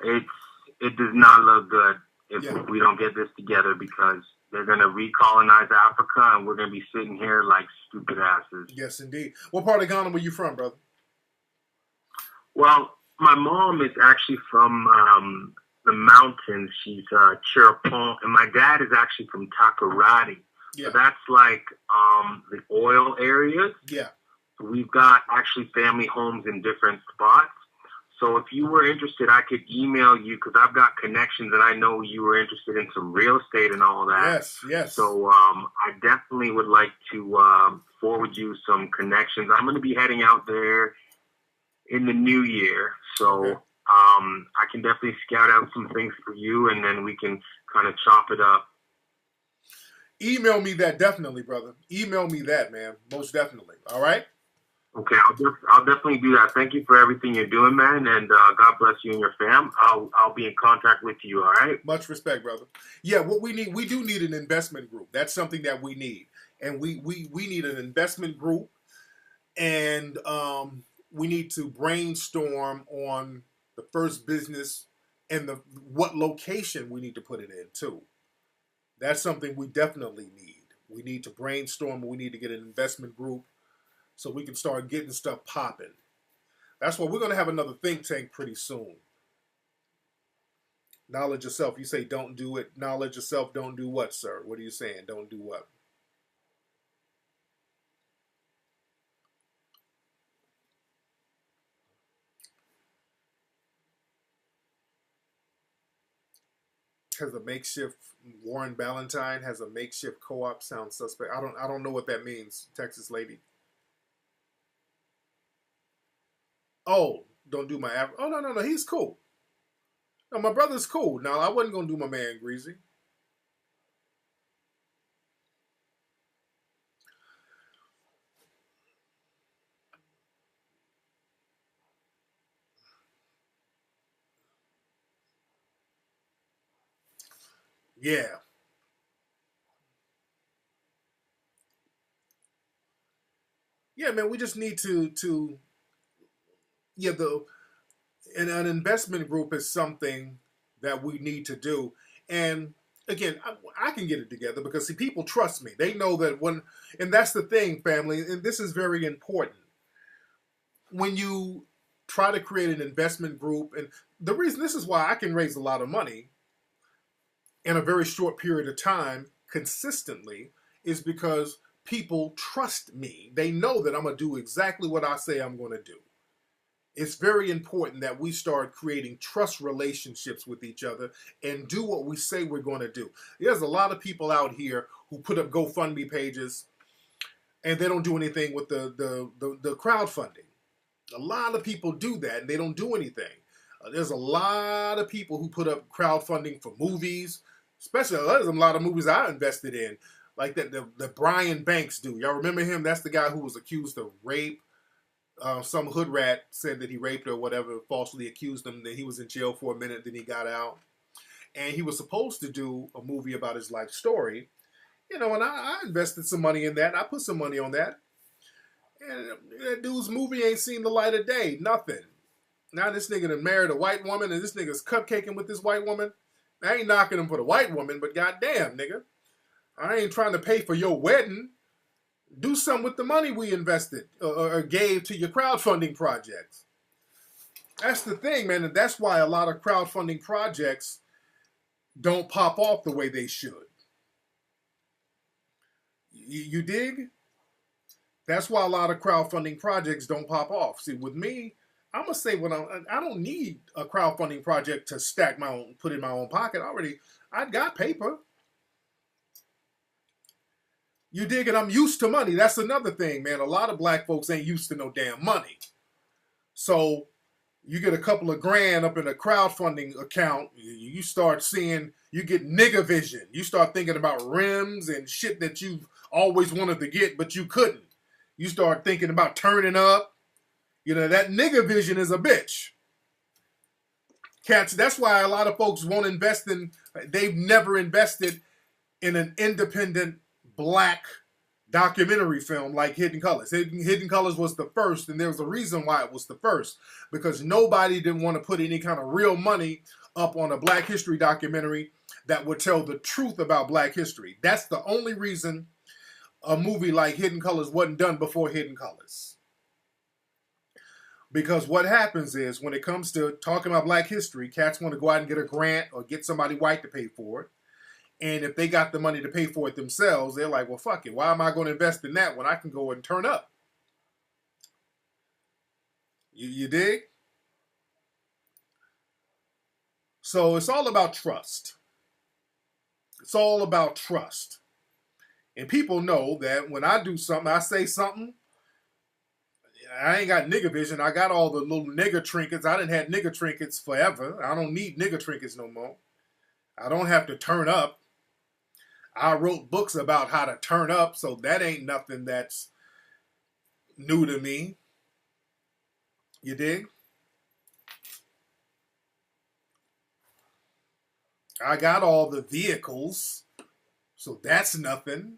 S14: it does not look good if we don't get this together, because they're going to recolonize Africa and we're going to be sitting here like stupid asses.
S1: Yes, indeed. What part of Ghana were you from, brother?
S14: Well, my mom is actually from the mountains. She's Chirapon, and my dad is actually from Takoradi. Yeah. So that's like the oil areas.
S1: Yeah.
S14: We've got actually family homes in different spots. So if you were interested, I could email you because I've got connections and I know you were interested in some real estate and all that.
S1: Yes, yes.
S14: So I definitely would like to forward you some connections. I'm going to be heading out there in the new year. So
S1: Okay.
S14: I can definitely scout out some things for you and then we can kind of chop it up.
S1: Email me that, definitely, brother. Email me that, man. Most definitely. All right?
S14: Okay, I'll definitely do that. Thank you for everything you're doing, man, and God bless you and your fam. I'll be in contact with you. All right.
S1: Much respect, brother. Yeah, what we do need an investment group. That's something that we need, and we need an investment group, and we need to brainstorm on the first business and what location we need to put it in too. That's something we definitely need. We need to brainstorm. We need to get an investment group, so we can start getting stuff popping. That's why we're going to have another think tank pretty soon. Knowledge yourself. You say don't do it. Knowledge yourself. Don't do what, sir? What are you saying? Don't do what? Has a makeshift Warren Ballantyne has a makeshift co-op. Sounds suspect. I don't know what that means, Texas lady. Oh, don't do my oh no, he's cool. No, my brother's cool. Now I wasn't gonna do my man Greasy. Yeah. Yeah, man, we just need to yeah, an investment group is something that we need to do. And again, I can get it together because see, people trust me. They know that and that's the thing, family, and this is very important. When you try to create an investment group, and the reason this is why I can raise a lot of money in a very short period of time consistently is because people trust me. They know that I'm going to do exactly what I say I'm going to do. It's very important that we start creating trust relationships with each other and do what we say we're going to do. There's a lot of people out here who put up GoFundMe pages and they don't do anything with the crowdfunding. A lot of people do that and they don't do anything. There's a lot of people who put up crowdfunding for movies, especially there's a lot of movies I invested in, like that the Brian Banks dude. Y'all remember him? That's the guy who was accused of rape. Some hood rat said that he raped her or whatever, falsely accused him. That he was in jail for a minute, then he got out. And he was supposed to do a movie about his life story. You know, and I invested some money in that. I put some money on that. And that dude's movie ain't seen the light of day. Nothing. Now this nigga done married a white woman and this nigga's cupcaking with this white woman. I ain't knocking him for the white woman, but goddamn, nigga. I ain't trying to pay for your wedding. Do something with the money we invested or gave to your crowdfunding projects. That's the thing, man. And that's why a lot of crowdfunding projects don't pop off the way they should. You dig? That's why a lot of crowdfunding projects don't pop off. See, with me, I'm gonna say I don't need a crowdfunding project to stack my own, put in my own pocket. I got paper. You dig it? I'm used to money. That's another thing, man. A lot of black folks ain't used to no damn money. So you get a couple of grand up in a crowdfunding account, you start seeing, you get nigga vision. You start thinking about rims and shit that you've always wanted to get, but you couldn't. You start thinking about turning up. You know, that nigga vision is a bitch. Cats, that's why a lot of folks won't invest they've never invested in an independent black documentary film like Hidden Colors. Hidden Colors was the first, and there was a reason why it was the first, because nobody didn't want to put any kind of real money up on a black history documentary that would tell the truth about black history. That's the only reason a movie like Hidden Colors wasn't done before Hidden Colors. Because what happens is, when it comes to talking about black history, cats want to go out and get a grant or get somebody white to pay for it. And if they got the money to pay for it themselves, they're like, well, fuck it. Why am I going to invest in that when I can go and turn up? You dig? So it's all about trust. It's all about trust. And people know that when I do something, I say something, I ain't got nigga vision. I got all the little nigga trinkets. I done had nigga trinkets forever. I don't need nigga trinkets no more. I don't have to turn up. I wrote books about how to turn up, so that ain't nothing that's new to me. You dig? I got all the vehicles, so that's nothing.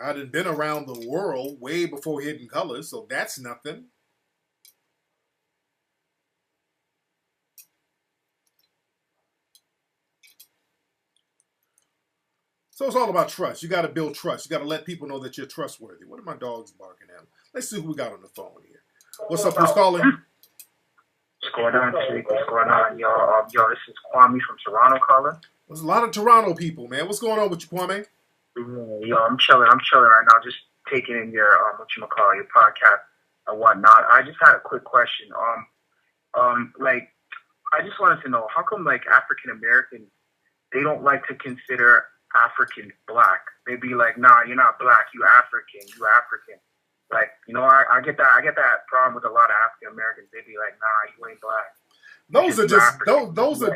S1: I done been around the world way before Hidden Colors, so that's nothing. So it's all about trust. You got to build trust. You got to let people know that you're trustworthy. What are my dogs barking at? Let's see who we got on the phone here. What's up, who's calling?
S15: What's going on, Tariq? What's going on, y'all? This is Kwame from Toronto calling.
S1: There's a lot of Toronto people, man. What's going on with you, Kwame?
S15: Yo, I'm chilling right now, just taking in your your podcast and whatnot. I just had a quick question. Like, I just wanted to know how come like African Americans, they don't like to consider Africans black. They be like, nah, you're not black, you African. Like, you know, I get that problem with a lot of African Americans. They be like, nah, you ain't black.
S1: Those are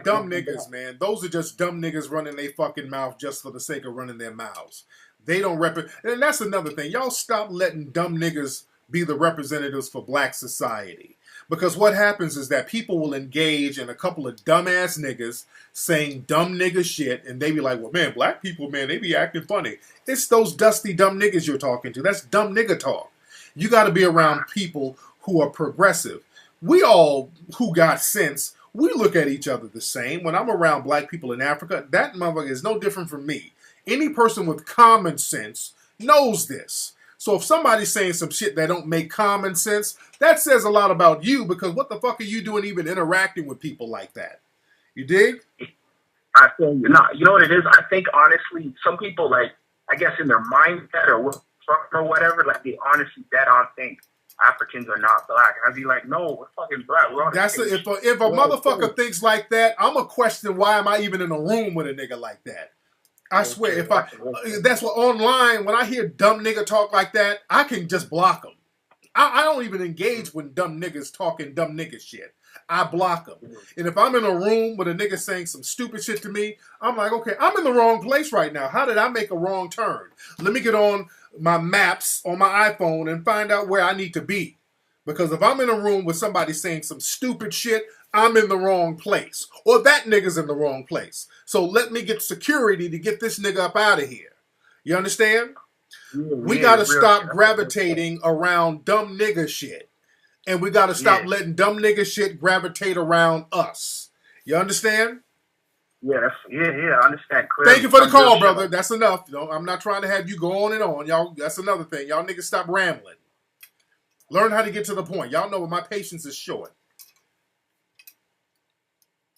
S1: dumb niggas, man. Those are just dumb niggas running their fucking mouth just for the sake of running their mouths. They don't and that's another thing. Y'all stop letting dumb niggas be the representatives for black society. Because what happens is that people will engage in a couple of dumbass niggas saying dumb nigga shit, and they be like, well, man, black people, man, they be acting funny. It's those dusty dumb niggas you're talking to. That's dumb nigga talk. You got to be around people who are progressive. We all who got sense, we look at each other the same. When I'm around black people in Africa, that motherfucker is no different from me. Any person with common sense knows this. So if somebody's saying some shit that don't make common sense, that says a lot about you, because what the fuck are you doing even interacting with people like that? You dig?
S15: I feel you. No, you know what it is? I think, honestly, some people, like, I guess in their mindset or whatever, like, they honestly dead on think Africans are not black. And I'd be like, no, we're fucking black.
S1: If a motherfucker thinks like that, I'm going to question why am I even in a room with a nigga like that. I swear, that's what online, when I hear dumb nigga talk like that, I can just block them. I don't even engage when dumb niggas talking dumb nigga shit. I block them. And if I'm in a room with a nigga saying some stupid shit to me, I'm like, okay, I'm in the wrong place right now. How did I make a wrong turn? Let me get on my maps on my iPhone and find out where I need to be. Because if I'm in a room with somebody saying some stupid shit, I'm in the wrong place. Or that nigga's in the wrong place. So let me get security to get this nigga up out of here. You understand? We got to stop gravitating around dumb nigga shit. And we got to stop letting dumb nigga shit gravitate around us. You understand?
S15: Yeah, I understand. Clearly.
S1: Thank you for the call, brother. That's enough. You know, I'm not trying to have you go on and on. Y'all, that's another thing. Y'all niggas stop rambling. Learn how to get to the point. Y'all know my patience is short.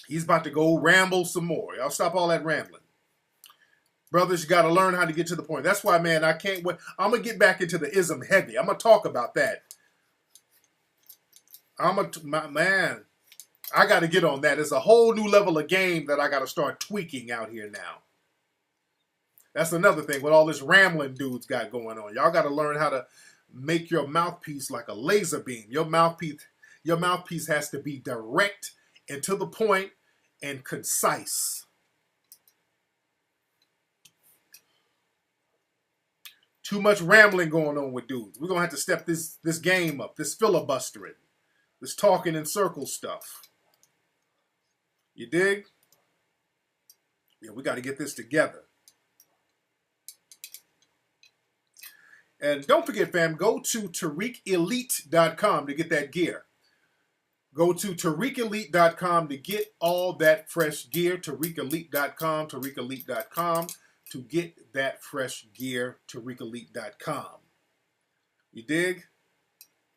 S1: He's about to go ramble some more. Y'all stop all that rambling. Brothers, you got to learn how to get to the point. That's why, man, I can't wait. I'm going to get back into the ism heavy. I'm going to talk about that. Man, I got to get on that. It's a whole new level of game that I got to start tweaking out here now. That's another thing what all this rambling dudes got going on. Y'all got to learn how to make your mouthpiece like a laser beam. Your mouthpiece has to be direct and to the point and concise. Too much rambling going on with dudes. We're going to have to step this game up, this filibustering, this talking in circles stuff. You dig? Yeah, we got to get this together. And don't forget, fam, go to TariqElite.com to get that gear. Go to TariqElite.com to get all that fresh gear. TariqElite.com, TariqElite.com to get that fresh gear. TariqElite.com. You dig?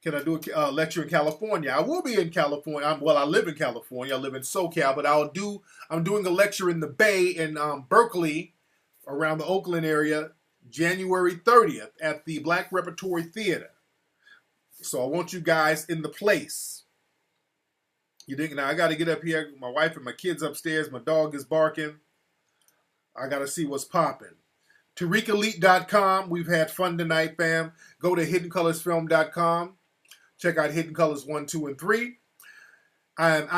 S1: Can I do a lecture in California? I will be in California. I live in California. I live in SoCal, but I'm doing a lecture in the Bay in Berkeley, around the Oakland area, January 30th at the Black Repertory Theater. So I want you guys in the place. You think now I got to get up here? My wife and my kids upstairs. My dog is barking. I got to see what's popping. TariqElite.com. We've had fun tonight, fam. Go to HiddenColorsFilm.com. Check out Hidden Colors 1, 2, and 3. I am